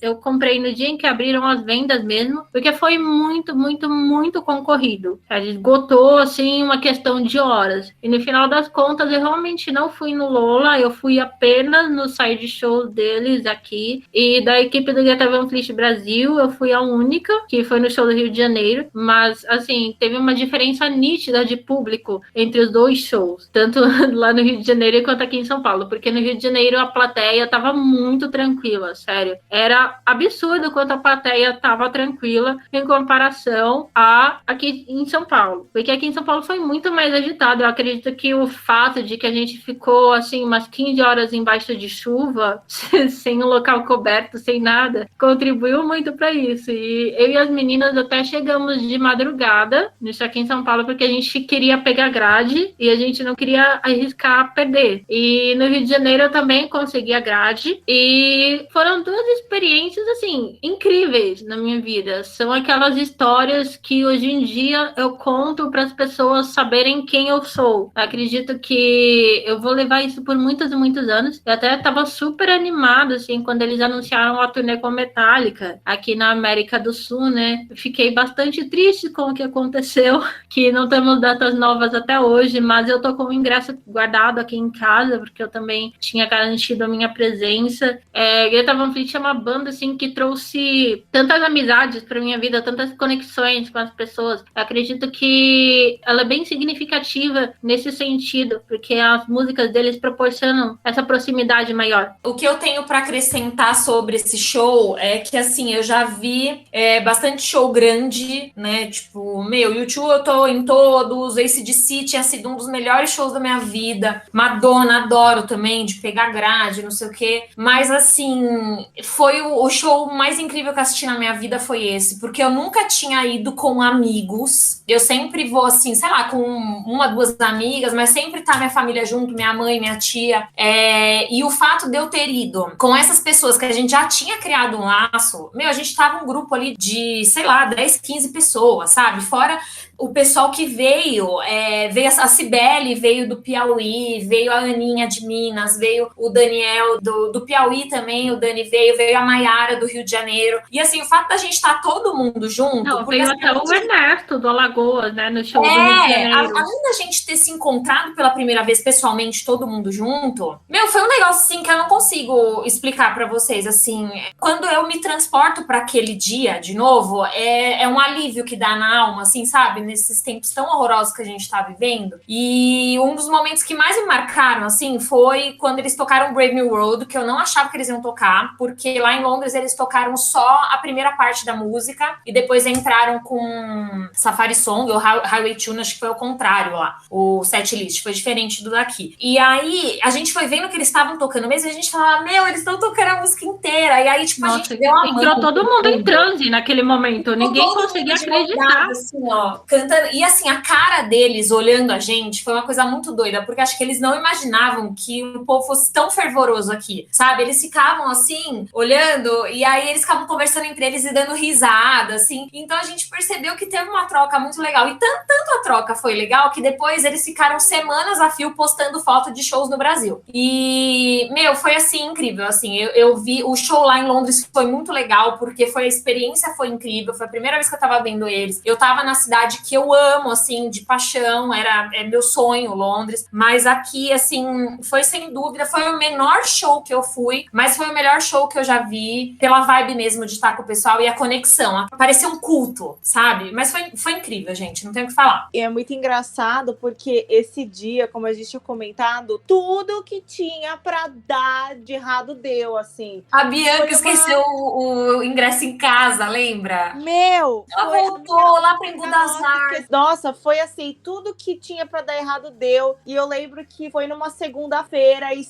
eu comprei no dia em que abriram as vendas mesmo, porque foi muito, muito, muito concorrido. Esgotou, assim, uma questão de horas. E no final das contas, eu realmente não fui no Lola, eu fui apenas no side show deles aqui. E da equipe do Greta Van Fleet Brasil, eu fui a única que foi no show do Rio de Janeiro. Mas, assim, teve uma diferença nítida de público entre os dois shows, tanto lá no Rio de Janeiro quanto aqui em São Paulo, porque no Rio de Janeiro a plateia tava muito tranquila, sério. Era absurdo quanto a plateia tava tranquila em comparação a aqui em São Paulo, porque aqui em São Paulo foi muito mais agitado. Eu acredito que o fato de que a gente ficou, assim, umas 15 horas embaixo de chuva, sem um local coberto, sem nada, contribuiu muito para isso. E eu e as meninas até chegamos de madrugada, isso aqui em São Paulo, porque a gente queria pegar grade e a gente não queria arriscar perder. E no Rio de Janeiro eu também consegui a grade e foram duas experiências, assim, incríveis na minha vida. São aquelas histórias que hoje em dia eu conto para as pessoas saberem quem eu sou. Eu acredito que eu vou levar isso por muitos e muitos anos. Eu até estava super animada, assim, quando eles anunciaram a turnê com Metallica aqui na América do Sul, né? Eu fiquei bastante triste com o que aconteceu, que não temos datas novas até hoje, mas eu tô com o ingresso guardado aqui em casa, porque eu também tinha garantido a minha presença. Greta Van Fleet é uma banda, assim, que trouxe tantas amizades para minha vida, tantas conexões com as pessoas. Eu acredito que ela é bem significativa nesse sentido, porque as músicas deles proporcionam essa proximidade maior. O que eu tenho para acrescentar sobre esse show é que, assim, eu já vi bastante show grande, né? Tipo, U2 eu tô em todos, AC/DC tinha sido um dos melhores shows da minha vida, Madonna, adoro também, de pegar grade, não sei o quê. Mas, assim, foi o show mais incrível que eu assisti na minha vida foi esse, porque eu nunca tinha ido com amigos. Eu sempre vou, assim, sei lá, com uma, duas amigas, mas sempre tá minha família junto, minha mãe, minha tia. E o fato de eu ter ido com essas pessoas que a gente já tinha criado um laço, a gente tava um grupo ali de, sei lá, 10, 15 pessoas, sabe? Fora o pessoal que veio a Cibele, veio do Piauí, veio a Aninha de Minas, veio o Daniel do Piauí também, o Dani veio a Maiara do Rio de Janeiro. E assim, o fato da gente estar todo mundo junto... Não, veio até o Ernesto do Alagoas, né, no show do Rio de Janeiro. Além da gente ter se encontrado pela primeira vez pessoalmente, todo mundo junto, foi um negócio assim que eu não consigo explicar pra vocês, assim, quando eu me transporto pra aquele dia de novo, é um alívio que dá na alma, assim, sabe? Nesses tempos tão horrorosos que a gente tá vivendo. E um dos momentos que mais me marcaram, assim, foi quando eles tocaram Brave New World, que eu não achava que eles iam tocar, porque lá em Londres eles tocaram só a primeira parte da música e depois entraram com Safari Song ou Highway Tune, acho que foi o contrário lá. O setlist foi diferente do daqui. E aí, a gente foi vendo que eles estavam tocando mesmo e a gente falava, eles estão tocando a música inteira. E aí, tipo, nossa, a gente deu uma entrou todo mundo em transe naquele momento. Ninguém conseguia acreditar. Assim, ó, cantando. E assim, a cara deles olhando a gente foi uma coisa muito doida, porque acho que eles não imaginavam que o povo fosse tão fervoroso aqui, sabe? Eles ficavam assim, olhando, e aí eles ficavam conversando entre eles e dando risada, assim. Então a gente percebeu que teve uma troca muito legal. E tanto a troca foi legal que depois eles ficaram semanas a fio postando foto de shows no Brasil. E, foi assim, incrível. Assim, eu vi o show lá em Londres, foi muito legal, porque a experiência foi incrível. Foi a primeira vez que eu tava vendo eles. Eu tava na cidade que eu amo, assim, de paixão, é meu sonho, Londres, mas aqui, assim, foi sem dúvida, foi o menor show que eu fui, mas foi o melhor show que eu já vi, pela vibe mesmo de estar com o pessoal e a conexão, parecia um culto, sabe? Mas foi incrível, gente, não tenho o que falar. E é muito engraçado, porque esse dia, como a gente tinha comentado, tudo que tinha pra dar de errado deu, assim. A Bianca esqueceu o ingresso em casa, lembra? Ela voltou lá pra Embu das Artes. Nossa, foi assim, tudo que tinha pra dar errado deu. E eu lembro que foi numa segunda-feira e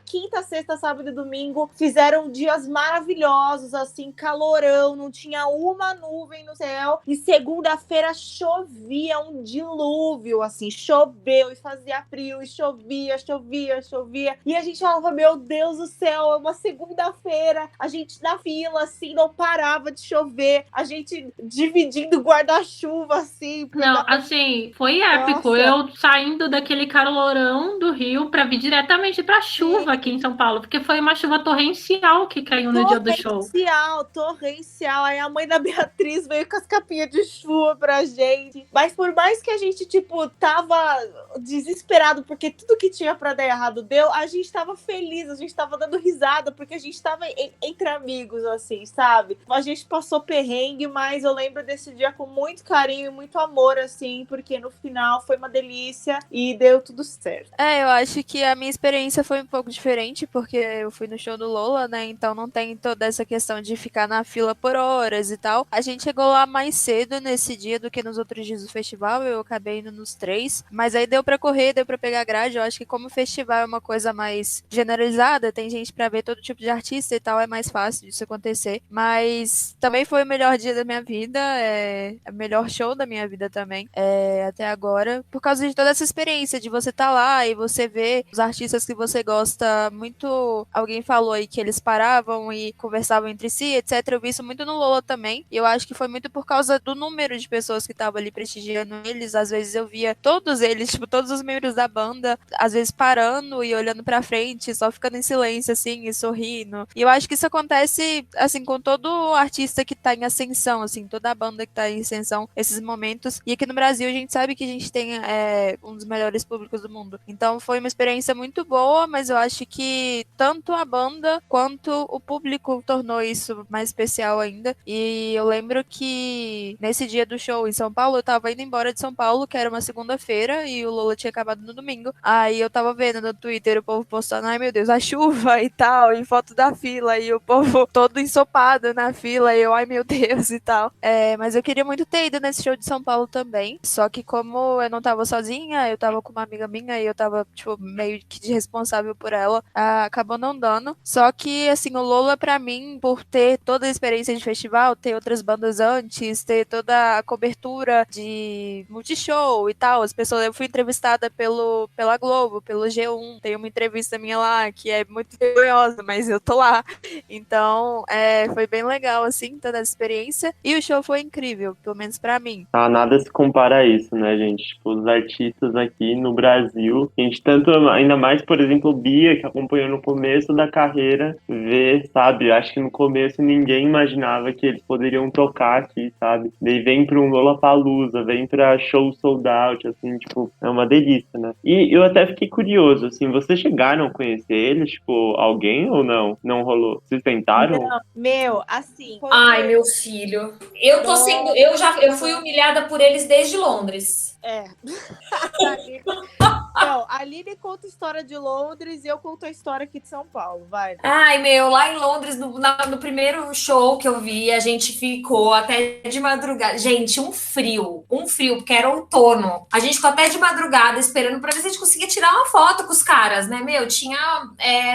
quinta, sexta, sábado e domingo fizeram dias maravilhosos, assim, calorão, não tinha uma nuvem no céu. E segunda-feira chovia um dilúvio, assim, choveu e fazia frio e chovia. E a gente falava, meu Deus do céu, é uma segunda-feira, a gente na fila, assim, não parava de chover, a gente dividindo guarda-chuva, assim. Não, assim, foi épico. Nossa. Eu saindo daquele calorão do Rio pra vir diretamente pra chuva aqui em São Paulo, porque foi uma chuva torrencial que caiu no dia do show. Torrencial. Aí a mãe da Beatriz veio com as capinhas de chuva pra gente. Mas por mais que a gente, tipo, tava desesperado, porque tudo que tinha pra dar errado deu, a gente tava feliz, a gente tava dando risada, porque a gente tava entre amigos, assim, sabe? A gente passou perrengue, mas eu lembro desse dia com muito carinho e muito amor, assim, porque no final foi uma delícia e deu tudo certo. Eu acho que a minha experiência foi um pouco diferente, porque eu fui no show do Lola, né? Então não tem toda essa questão de ficar na fila por horas e tal. A gente chegou lá mais cedo nesse dia do que nos outros dias do festival, eu acabei indo nos 3, mas aí deu pra correr, deu pra pegar grade. Eu acho que como o festival é uma coisa mais generalizada, tem gente pra ver todo tipo de artista, artista e tal, é mais fácil disso acontecer. Mas também foi o melhor dia da minha vida, o melhor show da minha vida também, até agora, por causa de toda essa experiência de você estar lá e você ver os artistas que você gosta muito. Alguém falou aí que eles paravam e conversavam entre si, etc. Eu vi isso muito no Lola também, e eu acho que foi muito por causa do número de pessoas que estavam ali prestigiando eles. Às vezes eu via todos eles, tipo, todos os membros da banda, às vezes parando e olhando pra frente, só ficando em silêncio, assim, e sorrindo. E eu acho que isso acontece, assim, com todo artista que tá em ascensão, assim, toda a banda que tá em ascensão, esses momentos. E aqui no Brasil a gente sabe que a gente tem um dos melhores públicos do mundo. Então foi uma experiência muito boa, mas eu acho que tanto a banda quanto o público tornou isso mais especial ainda. E eu lembro que nesse dia do show em São Paulo, eu tava indo embora de São Paulo, que era uma segunda-feira, e o Lola tinha acabado no domingo. Aí eu tava vendo no Twitter o povo postando, ai meu Deus, a chuva e tal, e foto da fila, e o povo todo ensopado na fila, e eu, ai meu Deus e tal. Mas eu queria muito ter ido nesse show de São Paulo também, só que como eu não tava sozinha, eu tava com uma amiga minha, e eu tava, tipo, meio que de responsável por ela, acabou não dando. Só que, assim, o Lola pra mim, por ter toda a experiência de festival, ter outras bandas antes, ter toda a cobertura de multishow e tal, as pessoas, eu fui entrevistada pela Globo, pelo G1, tem uma entrevista minha lá, que é muito vergonhosa, mas eu tô lá. Então, foi bem legal, assim, toda essa experiência, e o show foi incrível, pelo menos pra mim. Nada se compara a isso, né, gente? Tipo, os artistas aqui no Brasil, a gente tanto, ainda mais, por exemplo, Bia, que acompanhou no começo da carreira, vê, sabe? Acho que no começo ninguém imaginava que eles poderiam tocar aqui, sabe? Daí vem pra um Lollapalooza, vem pra show sold out, assim, tipo, é uma delícia, né? E eu até fiquei curioso, assim, vocês chegaram a conhecer eles, tipo, alguém ou não? Não rolou? Vocês tentaram? Não, meu, assim. Ai, meu filho. Eu tô sendo. Eu fui humilhada por eles desde Londres. Não, a Aline conta a história de Londres e eu conto a história aqui de São Paulo, vai. Ai, meu, lá em Londres, no primeiro show que eu vi, a gente ficou até de madrugada. Gente, um frio, porque era outono. A gente ficou até de madrugada esperando pra ver se a gente conseguia tirar uma foto com os caras, né? Meu, tinha,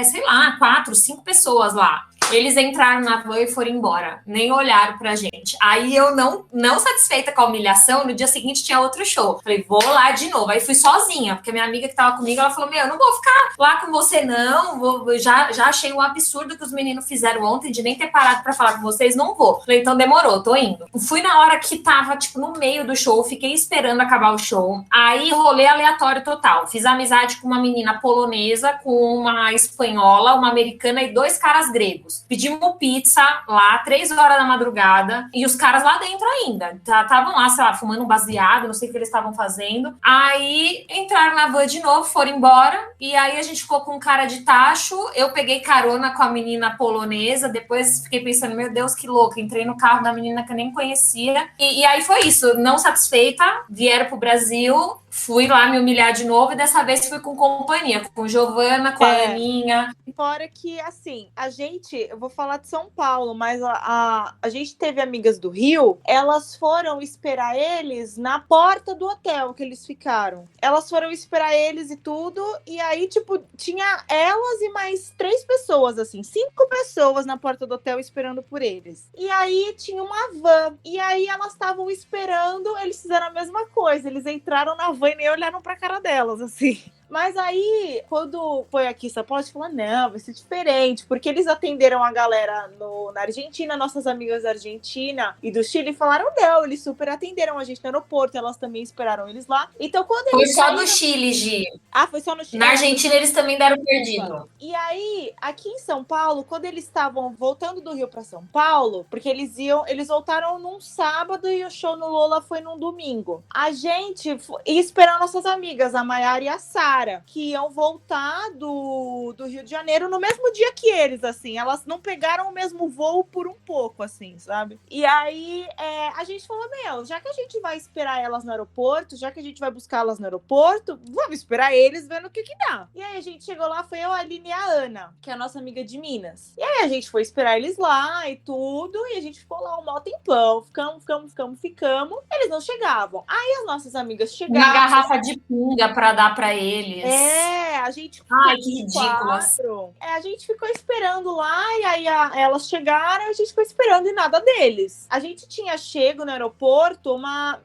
sei lá, 4, 5 pessoas lá. Eles entraram na van e foram embora. Nem olharam pra gente. Aí eu, não satisfeita com a humilhação, no dia seguinte tinha outro show. Falei, vou lá de novo. Aí fui sozinha, porque minha amiga que tava comigo, ela falou, meu, eu não vou ficar lá com você, não. Já achei um absurdo que os meninos fizeram ontem, de nem ter parado pra falar com vocês, não vou. Falei, então demorou, tô indo. Fui na hora que tava, tipo, no meio do show, fiquei esperando acabar o show. Aí rolê aleatório total. Fiz amizade com uma menina polonesa, com uma espanhola, uma americana e 2 caras gregos. Pedimos pizza lá, 3 horas da madrugada, e os caras lá dentro ainda. Estavam lá, sei lá, fumando um baseado, não sei o que eles estavam fazendo. Aí entraram na van de novo, foram embora, e aí a gente ficou com cara de tacho. Eu peguei carona com a menina polonesa, depois fiquei pensando, meu Deus, que louca. Entrei no carro da menina que eu nem conhecia. E aí foi isso, não satisfeita, vieram pro Brasil. Fui lá me humilhar de novo e dessa vez fui com companhia, com Giovana, com a Aninha. Fora que, assim, eu vou falar de São Paulo, mas a gente teve amigas do Rio, elas foram esperar eles na porta do hotel que eles ficaram. Elas foram esperar eles e tudo, e aí, tipo, tinha elas e mais 3 pessoas, assim, 5 pessoas na porta do hotel esperando por eles. E aí tinha uma van, e aí elas estavam esperando, eles fizeram a mesma coisa, eles entraram na van e nem olharam pra cara delas, assim. Mas aí, quando foi aqui em São Paulo, a gente falou, não, vai ser diferente, porque eles atenderam a galera na Argentina, nossas amigas da Argentina e do Chile falaram, não, eles super atenderam a gente no aeroporto, elas também esperaram eles lá. Então, quando Foi eles só saíram... no Chile, Gi. Ah, foi só no Chile. Na Argentina eles também deram perdido. E aí, aqui em São Paulo, quando eles estavam voltando do Rio para São Paulo, porque eles voltaram num sábado e o show no Lola foi num domingo. A gente ia esperar nossas amigas, a Maiara e a Sara, que iam voltar do Rio de Janeiro no mesmo dia que eles, assim. Elas não pegaram o mesmo voo por um pouco, assim, sabe? E aí, a gente falou, meu, já que a gente vai esperar elas no aeroporto, já que a gente vai buscar elas no aeroporto, vamos esperar eles vendo o que dá. E aí a gente chegou lá, foi eu, a Aline e a Ana, que é a nossa amiga de Minas. E aí a gente foi esperar eles lá e tudo, e a gente ficou lá um maior tempão, ficamos. Eles não chegavam. Aí as nossas amigas chegaram. Uma garrafa de pinga pra dar pra eles. deles. A gente Ai, que ridículas. A gente ficou esperando lá, e aí elas chegaram, a gente ficou esperando e nada deles. A gente tinha chego no aeroporto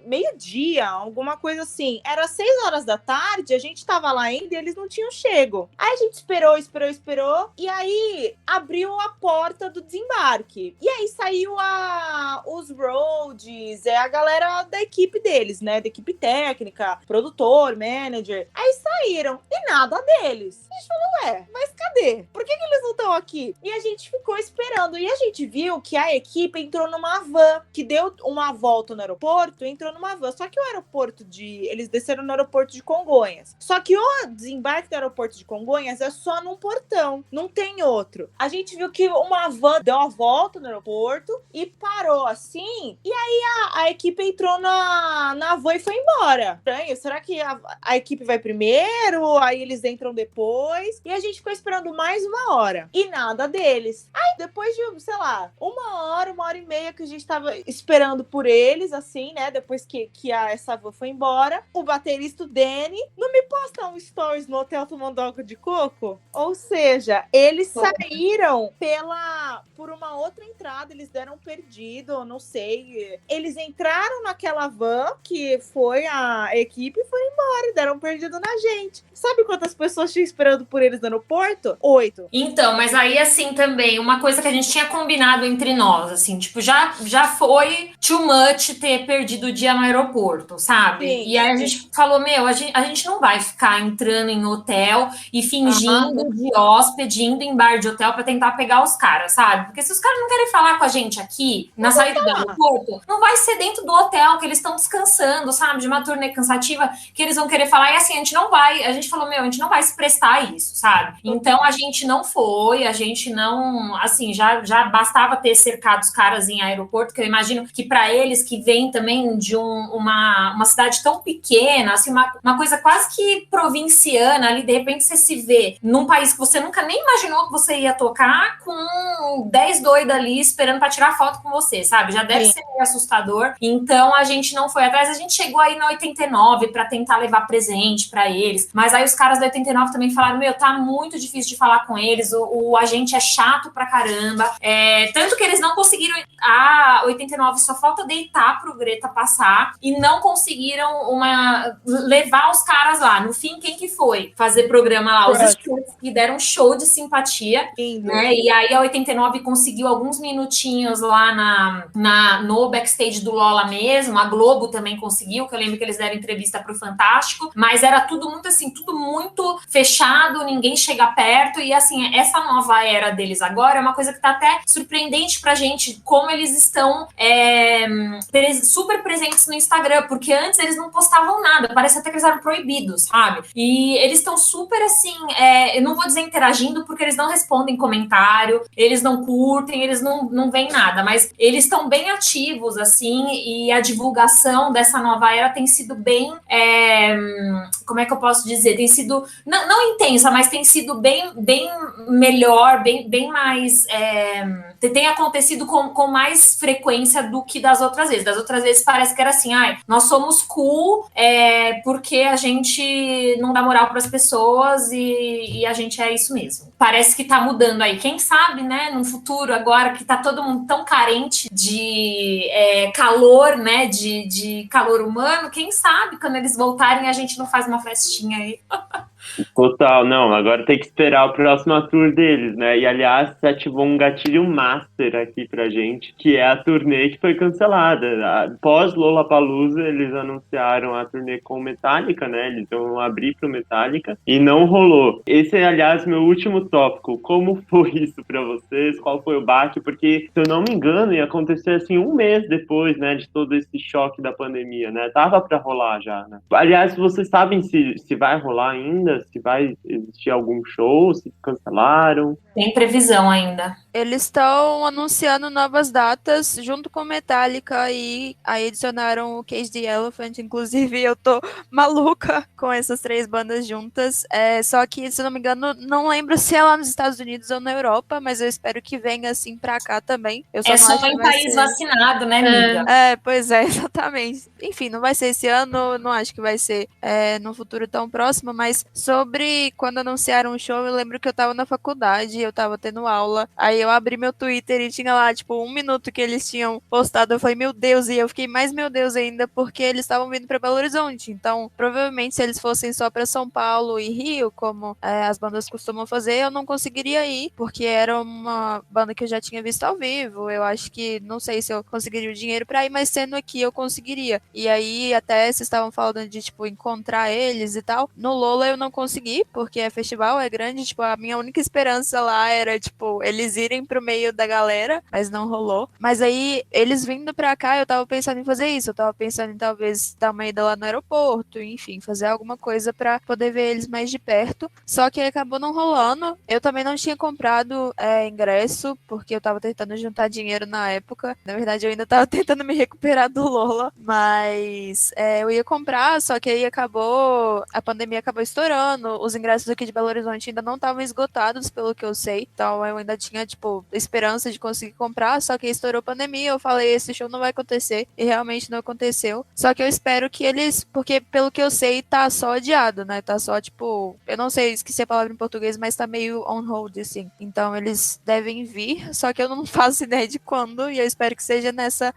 meio-dia, alguma coisa assim. Era 6 horas da tarde, a gente tava lá ainda e eles não tinham chego. Aí a gente esperou, e aí abriu a porta do desembarque. E aí saiu os roads, a galera da equipe deles, né? Da equipe técnica, produtor, manager. Aí saíram e nada deles. A gente falou, mas cadê? Por que eles não estão aqui? E a gente ficou esperando. E a gente viu que a equipe entrou numa van, que deu uma volta no aeroporto, entrou numa van. Só que o aeroporto eles desceram no aeroporto de Congonhas. Só que o desembarque do aeroporto de Congonhas é só num portão, não tem outro. A gente viu que uma van deu a volta no aeroporto e parou assim, e aí a equipe entrou na van e foi embora. Estranho, será que a equipe vai primeiro, aí eles entram depois? E a gente ficou esperando mais 1 hora, e nada deles. Aí depois de, sei lá, 1 hora e meia que a gente tava esperando por eles, assim, né, depois que essa van foi embora, o baterista Danny não me posta um stories no hotel tomando água de coco? Ou seja, eles saíram por uma outra entrada, eles deram perdido, não sei. Eles entraram naquela van que foi a equipe e foram embora e deram perdido na gente. Sabe quantas pessoas tinham esperando por eles no aeroporto? 8. Então, mas aí, assim, também, uma coisa que a gente tinha combinado entre nós, assim, tipo, já foi too much ter perdido o dia no aeroporto, sabe? Sim. E aí a gente falou, a gente não vai ficar entrando em hotel e fingindo de hóspede, indo em bar de hotel pra tentar pegar os caras, sabe? Porque se os caras não querem falar com a gente aqui, na saída do aeroporto, não vai ser dentro do hotel, que eles estão descansando, sabe? De uma turnê cansativa, que eles vão querer falar, e assim, a gente falou, a gente não vai se prestar a isso, sabe? Então a gente não foi, a gente não, assim, já bastava ter cercado os caras em aeroporto, que eu imagino que pra eles que vêm também de uma cidade tão pequena, assim, uma coisa quase que provinciana ali, de repente você se vê num país que você nunca nem imaginou que você ia tocar, com 10 doidas ali esperando pra tirar foto com você, sabe? Já deve ser meio assustador. Então a gente não foi atrás, a gente chegou aí na 89 pra tentar levar presente pra eles, mas aí os caras da 89 também falaram, tá muito difícil de falar com eles, o agente é chato pra caramba, tanto que eles não conseguiram, a 89 só falta deitar pro Greta passar, e não conseguiram levar os caras lá. No fim, quem que foi fazer programa lá? Os Strokes, que deram um show de simpatia, né? E aí a 89 conseguiu alguns minutinhos lá no backstage do Lola mesmo, a Globo também conseguiu, que eu lembro que eles deram entrevista pro Fantástico, mas era tudo muito assim, tudo muito fechado, ninguém chega perto, e assim, essa nova era deles agora é uma coisa que tá até surpreendente pra gente, como eles estão super presentes no Instagram, porque antes eles não postavam nada, parece até que eles eram proibidos, sabe? E eles estão super assim, eu não vou dizer interagindo, porque eles não respondem comentário, eles não curtem, eles não veem nada, mas eles estão bem ativos, assim, e a divulgação dessa nova era tem sido bem, como é que eu posso dizer? Tem sido, não intensa, mas tem sido bem melhor, bem mais, tem acontecido com mais frequência do que das outras vezes. Das outras vezes parece que era assim, nós somos cool, porque a gente não dá moral para as pessoas e a gente é isso mesmo. Parece que tá mudando aí. Quem sabe, né, no futuro, agora que tá todo mundo tão carente de calor, né, de calor humano, quem sabe quando eles voltarem a gente não faz uma festinha aí. Total, não, agora tem que esperar o próximo tour deles, né? E aliás, você ativou um gatilho master aqui pra gente, que é a turnê que foi cancelada. Pós Lollapalooza, eles anunciaram a turnê com Metallica, né? Eles vão abrir pro Metallica e não rolou. Esse é, aliás, meu último tópico. Como foi isso pra vocês? Qual foi o baque? Porque, se eu não me engano, ia acontecer assim 1 mês depois, né? De todo esse choque da pandemia, né? Tava pra rolar já, né? Aliás, vocês sabem se vai rolar ainda? Se vai existir algum show, se cancelaram? Tem previsão ainda. Eles estão anunciando novas datas junto com Metallica e aí adicionaram o Cage the Elephant. Inclusive, eu tô maluca com essas 3 bandas juntas. Só que, se não me engano, não lembro se é lá nos Estados Unidos ou na Europa, mas eu espero que venha assim pra cá também. Só em país vacinado, né, amiga? Pois é, exatamente. Enfim, não vai ser esse ano, não acho que vai ser no futuro tão próximo, mas Sobre quando anunciaram o show, eu lembro que eu tava na faculdade, eu tava tendo aula, aí eu abri meu Twitter e tinha lá, tipo, 1 minuto que eles tinham postado, eu falei, meu Deus, e eu fiquei mais meu Deus ainda, porque eles estavam vindo pra Belo Horizonte, então, provavelmente, se eles fossem só pra São Paulo e Rio, como as bandas costumam fazer, eu não conseguiria ir, porque era uma banda que eu já tinha visto ao vivo, eu acho que, não sei se eu conseguiria o dinheiro pra ir, mas sendo aqui eu conseguiria, e aí até vocês estavam falando de, tipo, encontrar eles e tal, no Lola eu não consegui, porque é festival, é grande, tipo, a minha única esperança lá era, tipo, eles irem pro meio da galera, mas não rolou, mas aí, eles vindo pra cá, eu tava pensando em fazer isso, eu tava pensando em talvez dar uma ida lá no aeroporto, enfim, fazer alguma coisa pra poder ver eles mais de perto, só que acabou não rolando, eu também não tinha comprado ingresso, porque eu tava tentando juntar dinheiro na época, na verdade eu ainda tava tentando me recuperar do Lola, mas eu ia comprar, só que aí a pandemia acabou estourando, os ingressos aqui de Belo Horizonte ainda não estavam esgotados, pelo que eu sei, então eu ainda tinha, tipo, esperança de conseguir comprar, só que estourou a pandemia, eu falei, esse show não vai acontecer, e realmente não aconteceu, só que eu espero que eles, porque pelo que eu sei, tá só adiado, né, tá só, tipo, eu não sei, esqueci a palavra em português, mas tá meio on hold, assim, então eles devem vir, só que eu não faço ideia de quando, e eu espero que seja nessa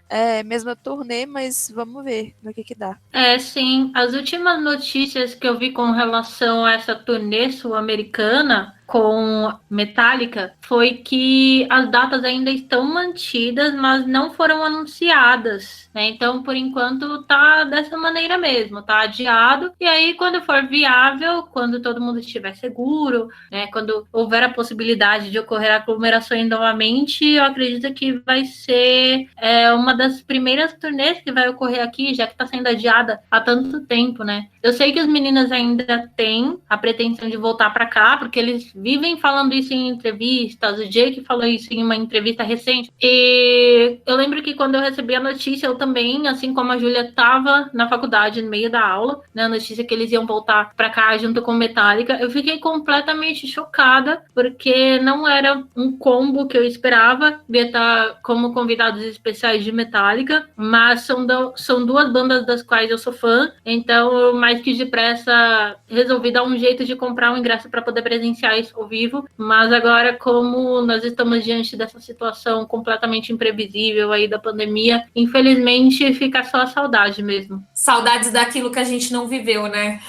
mesma turnê, mas vamos ver no que dá. Sim, as últimas notícias que eu vi com relação a essa turnê sul-americana com Metallica foi que as datas ainda estão mantidas, mas não foram anunciadas, né? Então, por enquanto, tá dessa maneira mesmo, tá adiado. E aí, quando for viável, quando todo mundo estiver seguro, né? Quando houver a possibilidade de ocorrer aglomerações novamente, eu acredito que vai ser uma das primeiras turnês que vai ocorrer aqui, já que está sendo adiada há tanto tempo, né? Eu sei que as meninas ainda têm a pretensão de voltar para cá, porque eles vivem falando isso em entrevistas, o Jake falou isso em uma entrevista recente, e eu lembro que quando eu recebi a notícia, eu também, assim como a Júlia, estava na faculdade, no meio da aula, né, a notícia que eles iam voltar para cá junto com Metallica, eu fiquei completamente chocada, porque não era um combo que eu esperava, ia estar como convidados especiais de Metallica, mas são duas bandas das quais eu sou fã, então eu mais que depressa resolvi dar um jeito de comprar um ingresso para poder presenciar isso ao vivo, mas agora como nós estamos diante dessa situação completamente imprevisível aí da pandemia, infelizmente fica só a saudade mesmo. Saudades daquilo que a gente não viveu, né?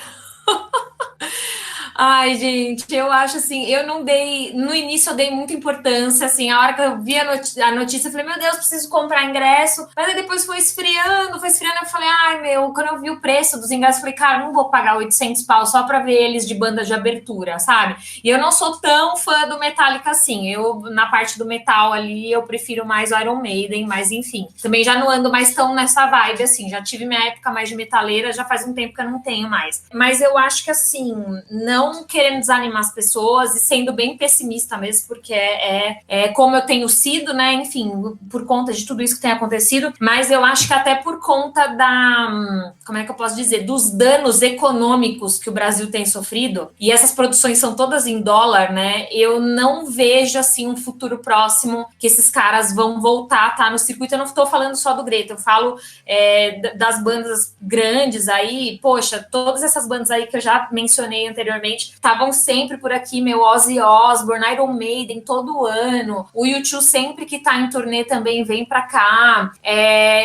Ai, gente, eu acho assim, eu não dei, no início eu dei muita importância, assim, a hora que eu vi a notícia, eu falei, meu Deus, preciso comprar ingresso, mas aí depois foi esfriando, eu falei, ai, meu, quando eu vi o preço dos ingressos, eu falei, cara, não vou pagar 800 pau só pra ver eles de banda de abertura, sabe? E eu não sou tão fã do Metallica assim, eu, na parte do metal ali, eu prefiro mais o Iron Maiden, mas enfim, também já não ando mais tão nessa vibe, assim, já tive minha época mais de metaleira, já faz um tempo que eu não tenho mais, mas eu acho que, assim, não querendo desanimar as pessoas e sendo bem pessimista mesmo, porque como eu tenho sido, né, enfim, por conta de tudo isso que tem acontecido, mas eu acho que até por conta como é que eu posso dizer, dos danos econômicos que o Brasil tem sofrido, e essas produções são todas em dólar, né, eu não vejo, assim, um futuro próximo que esses caras vão voltar, tá, no circuito. Eu não estou falando só do Greta, eu falo das bandas grandes aí, poxa, todas essas bandas aí que eu já mencionei anteriormente, estavam sempre por aqui, meu Ozzy Osbourne, Iron Maiden, todo ano, o U2 sempre que tá em turnê também vem pra cá,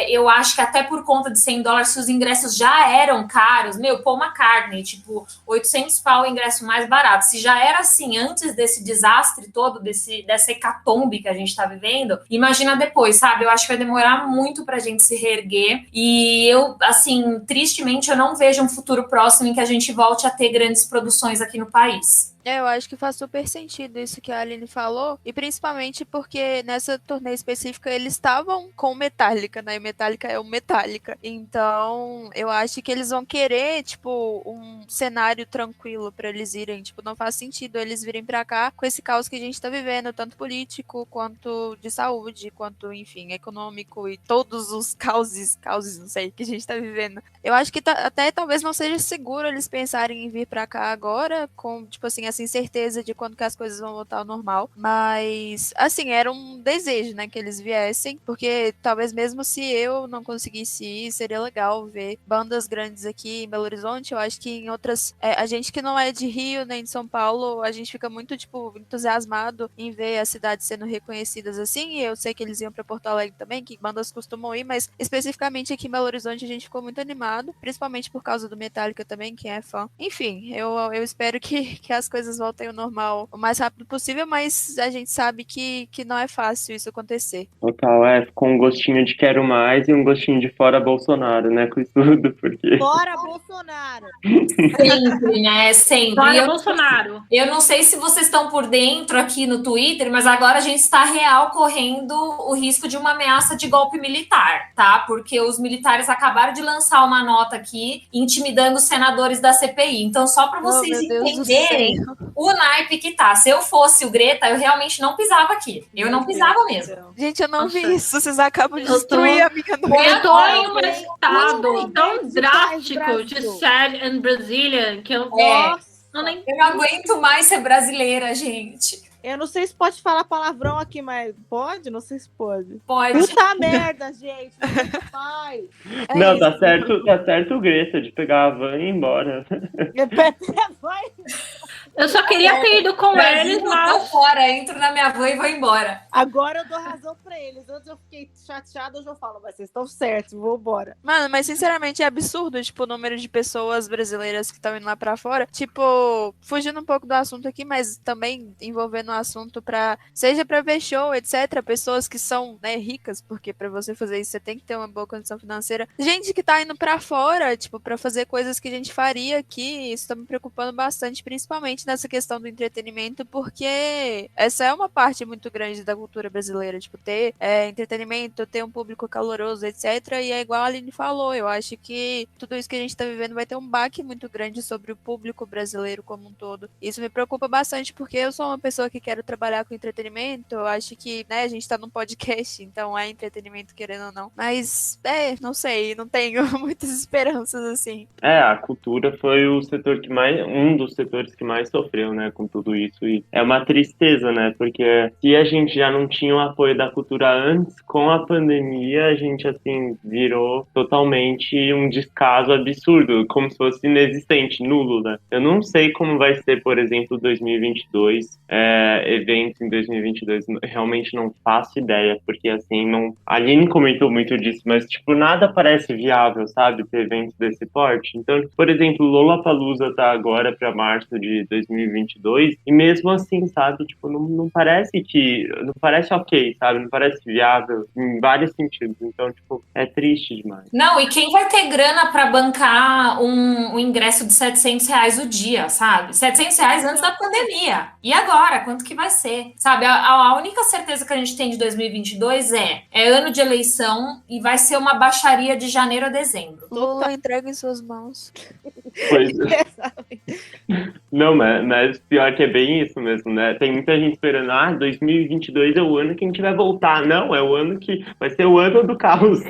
eu acho que até por conta de $100, se os ingressos já eram caros, meu, Paul McCartney, tipo, 800 pau o ingresso mais barato, se já era assim antes desse desastre todo, dessa hecatombe que a gente tá vivendo, imagina depois, sabe, eu acho que vai demorar muito pra gente se reerguer, e eu, assim, tristemente, eu não vejo um futuro próximo em que a gente volte a ter grandes produções aqui no país. Eu acho que faz super sentido isso que a Aline falou, e principalmente porque nessa turnê específica eles estavam com Metallica, né? E Metallica é o Metallica. Então, eu acho que eles vão querer, tipo, um cenário tranquilo pra eles irem. Tipo, não faz sentido eles virem pra cá com esse caos que a gente tá vivendo, tanto político, quanto de saúde, quanto, enfim, econômico e todos os causes, não sei, que a gente tá vivendo. Eu acho que até talvez não seja seguro eles pensarem em vir pra cá agora, com, tipo assim, essa incerteza de quando que as coisas vão voltar ao normal. Mas, assim, era um desejo, né, que eles viessem, porque talvez mesmo se eu não conseguisse ir, seria legal ver bandas grandes aqui em Belo Horizonte. Eu acho que em outras... a gente que não é de Rio nem de São Paulo, a gente fica muito, tipo, entusiasmado em ver as cidades sendo reconhecidas assim, e eu sei que eles iam pra Porto Alegre também, que bandas costumam ir, mas especificamente aqui em Belo Horizonte a gente ficou muito animado, principalmente por causa do Metallica também, quem é fã. Enfim, eu espero que as coisas voltem ao normal o mais rápido possível, mas a gente sabe que não é fácil isso acontecer. Total, com um gostinho de quero mais e um gostinho de fora Bolsonaro, né, com isso tudo, porque... Fora Bolsonaro! Sempre, né? Sempre. Bora, Bolsonaro! Eu não sei se vocês estão por dentro aqui no Twitter, mas agora a gente está real correndo o risco de uma ameaça de golpe militar, tá? Porque os militares acabaram de lançar uma nota aqui intimidando os senadores da CPI. Então, só para vocês entenderem o naipe que tá. Se eu fosse o Greta, eu realmente não pisava aqui. Eu não pisava mesmo. Gente, eu não vi isso. Vocês acabam de destruir a minha noite. Eu tô em um estado tão drástico de sad and Brazilian que eu Nossa, eu não aguento mais ser brasileira, gente. eu não sei se pode falar palavrão aqui, mas pode? Não sei se pode. Pode. Puta merda, gente. Pai. Não, tá certo o Greta de pegar a van e ir embora. Vai. Eu só queria ter ido com eles, Tô mas fora, entro na minha van e vou embora. Agora eu dou razão pra eles. Antes eu fiquei chateada, hoje eu falo, mas vocês estão certos, vou embora. Mano, mas sinceramente é absurdo, tipo, o número de pessoas brasileiras que estão indo lá pra fora. Tipo, fugindo um pouco do assunto aqui, mas também envolvendo o assunto seja pra ver show, etc. Pessoas que são, né, ricas, porque pra você fazer isso você tem que ter uma boa condição financeira. Gente que tá indo pra fora, tipo, pra fazer coisas que a gente faria aqui, isso tá me preocupando bastante, principalmente nessa questão do entretenimento, porque essa é uma parte muito grande da cultura brasileira, tipo, ter entretenimento, ter um público caloroso, etc. E é igual a Aline falou, eu acho que tudo isso que a gente tá vivendo vai ter um baque muito grande sobre o público brasileiro como um todo. Isso me preocupa bastante, porque eu sou uma pessoa que quero trabalhar com entretenimento, eu acho que, né, a gente tá num podcast, então é entretenimento querendo ou não. Mas, não sei, não tenho muitas esperanças, assim. A cultura foi um dos setores que mais sofreu, né, com tudo isso. E é uma tristeza, né, porque se a gente já não tinha o apoio da cultura antes, com a pandemia a gente, assim, virou totalmente um descaso absurdo, como se fosse inexistente, nulo, né. Eu não sei como vai ser, por exemplo, 2022, eventos em 2022, realmente não faço ideia, porque, assim, a Aline comentou muito disso, mas, tipo, nada parece viável, sabe, ter eventos desse porte. Então, por exemplo, Lollapalooza tá agora para março de 2022, e mesmo assim, sabe, tipo, não parece ok, sabe, não parece viável em vários sentidos, então, tipo, é triste demais. Não, e quem vai ter grana pra bancar um ingresso de R$700 o dia, sabe? R$700 antes da pandemia. E agora? Quanto que vai ser? Sabe, a única certeza que a gente tem de 2022 é ano de eleição e vai ser uma baixaria de janeiro a dezembro. Lula entrega em suas mãos. Pois Não, mas pior que é bem isso mesmo, né? Tem muita gente esperando, 2022 é o ano que a gente vai voltar. Não, é o ano que vai ser o ano do caos.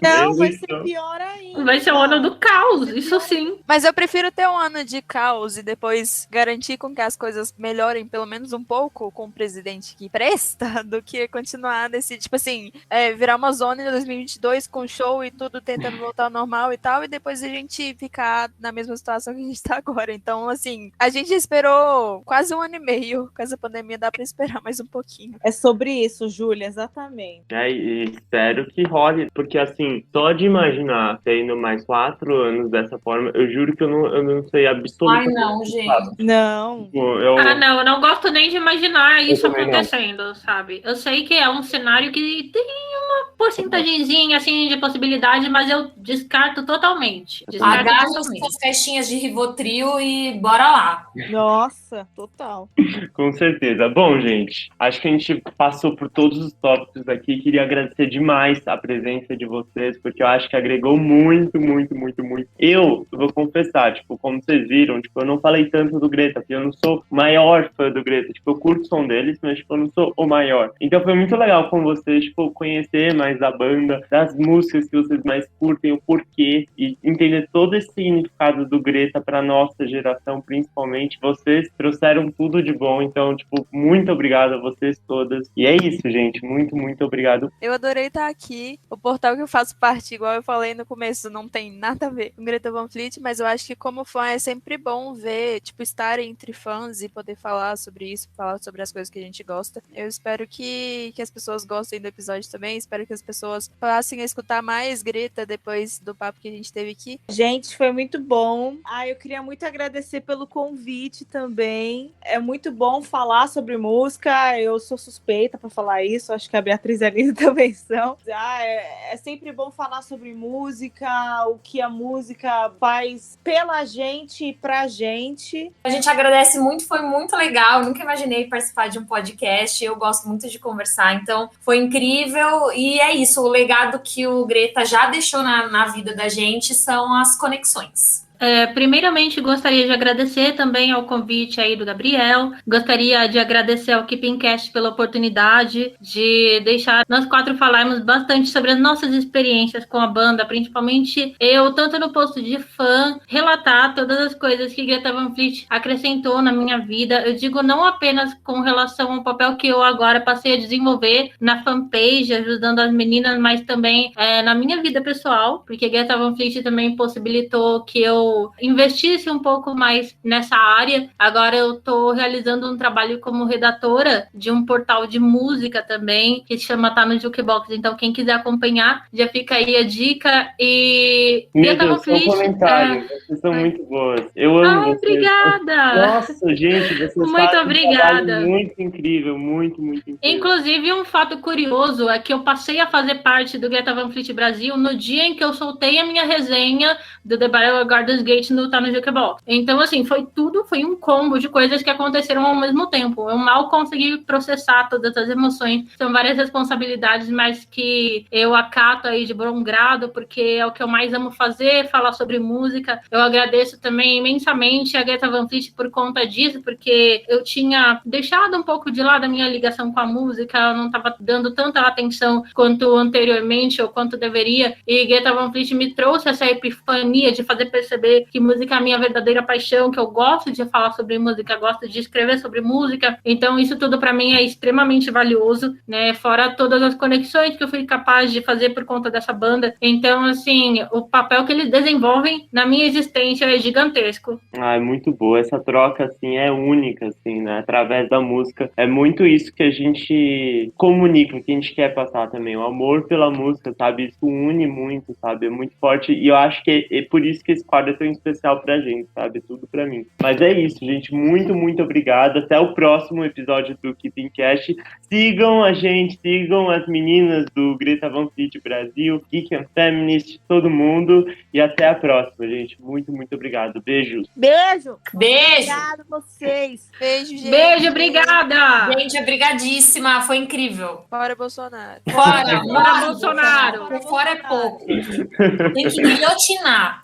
Não, vai ser pior ainda. vai ser o ano do caos, isso sim. Mas eu prefiro ter um ano de caos e depois garantir com que as coisas melhorem pelo menos um pouco com o presidente que presta, do que continuar nesse, tipo assim, virar uma zona em 2022 com show e tudo tentando voltar ao normal e tal, e depois a gente ficar na mesma situação que a gente tá agora. Então, assim, a gente esperou quase 1 ano e meio. Com essa pandemia dá pra esperar mais um pouquinho. É sobre isso, Júlia, exatamente. E espero que role, porque assim, só de imaginar tendo mais 4 anos dessa forma, eu juro que eu não sei absolutamente. Ai, não, gente. Não. Não, eu não gosto nem de imaginar isso também não. acontecendo, sabe? Eu sei que é um cenário que tem uma porcentagemzinha, assim, de possibilidade, mas eu descarto totalmente. Agacha as suas caixinhas de Rivotril e bora lá. Nossa, total. Com certeza. Bom, gente, acho que a gente passou por todos os tópicos aqui. Queria agradecer demais a presença de vocês, porque eu acho que agregou muito, muito, muito, muito. Eu vou confessar, tipo, como vocês viram, tipo, eu não falei tanto do Greta, porque eu não sou o maior fã do Greta. Tipo, eu curto o som deles, mas, tipo, eu não sou o maior. Então foi muito legal com vocês, tipo, conhecer mais mais da banda, das músicas que vocês mais curtem, o porquê, e entender todo esse significado do Greta pra nossa geração, principalmente. Vocês trouxeram tudo de bom, então, tipo, muito obrigado a vocês todas. E é isso, gente. Muito, muito obrigado. Eu adorei estar aqui. O portal que eu faço parte, igual eu falei no começo, não tem nada a ver com Greta Van Fleet, mas eu acho que como fã é sempre bom ver, tipo, estar entre fãs e poder falar sobre isso, falar sobre as coisas que a gente gosta. Eu espero que as pessoas gostem do episódio também, espero que as pessoas passem a escutar mais Greta depois do papo que a gente teve aqui. Gente, foi muito bom. Eu queria muito agradecer pelo convite também. É muito bom falar sobre música. Eu sou suspeita para falar isso. Acho que a Beatriz e a Aline também são. É sempre bom falar sobre música, o que a música faz pela gente e pra gente. A gente agradece muito, foi muito legal. Nunca imaginei participar de um podcast. Eu gosto muito de conversar, então foi incrível. E é isso, o legado que o Greta já deixou na vida da gente são as conexões. Primeiramente, gostaria de agradecer também ao convite aí do Gabriel. Gostaria de agradecer ao Keeping Cast pela oportunidade de deixar nós quatro falarmos bastante sobre as nossas experiências com a banda, principalmente eu, tanto no posto de fã, relatar todas as coisas que Greta Van Fleet acrescentou na minha vida. Eu digo não apenas com relação ao papel que eu agora passei a desenvolver na fanpage, ajudando as meninas, mas também na minha vida pessoal, porque Greta Van Fleet também possibilitou que eu investisse um pouco mais nessa área. Agora eu estou realizando um trabalho como redatora de um portal de música também, que se chama Tá no Jukebox. Então, quem quiser acompanhar, já fica aí a dica. E Meu Deus, só um comentário. Vocês são muito boas. Eu amo vocês. Obrigada! Nossa, gente, vocês muito fazem obrigada. Um muito incrível, muito, muito incrível. Inclusive, um fato curioso é que eu passei a fazer parte do Greta Van Fleet Brasil no dia em que eu soltei a minha resenha do The Battle of Gardens Gate no Tá no Jukebox. Então, assim, foi um combo de coisas que aconteceram ao mesmo tempo. Eu mal consegui processar todas as emoções. São várias responsabilidades, mas que eu acato aí de bom grado, porque é o que eu mais amo fazer, falar sobre música. Eu agradeço também imensamente a Greta Van Fleet por conta disso, porque eu tinha deixado um pouco de lado a minha ligação com a música, eu não estava dando tanta atenção quanto anteriormente ou quanto deveria, e Greta Van Fleet me trouxe essa epifania de fazer perceber que música é a minha verdadeira paixão, que eu gosto de falar sobre música, gosto de escrever sobre música, então isso tudo para mim é extremamente valioso, né, fora todas as conexões que eu fui capaz de fazer por conta dessa banda. Então, assim, o papel que eles desenvolvem na minha existência é gigantesco. É muito boa, essa troca, assim, é única, assim, né, através da música, é muito isso que a gente comunica, que a gente quer passar também, o amor pela música, sabe, isso une muito, sabe, é muito forte, e eu acho que é por isso que esse quadro é tão especial pra gente, sabe, tudo pra mim. Mas é isso, gente, muito, muito obrigado, até o próximo episódio do Keeping Cast. Sigam a gente, sigam as meninas do Greta Van Fleet Brasil, Geek and Feminist, todo mundo, e até a próxima, gente, muito, muito obrigado, beijos. Beijo! Beijo! Obrigado a vocês! Beijo, gente! Beijo, obrigada! Gente, obrigadíssima, foi incrível. Fora Bolsonaro! Fora! Fora Bolsonaro! Por fora é pouco. Tem que guilhotinar.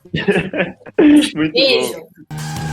Muito Beijo! bom.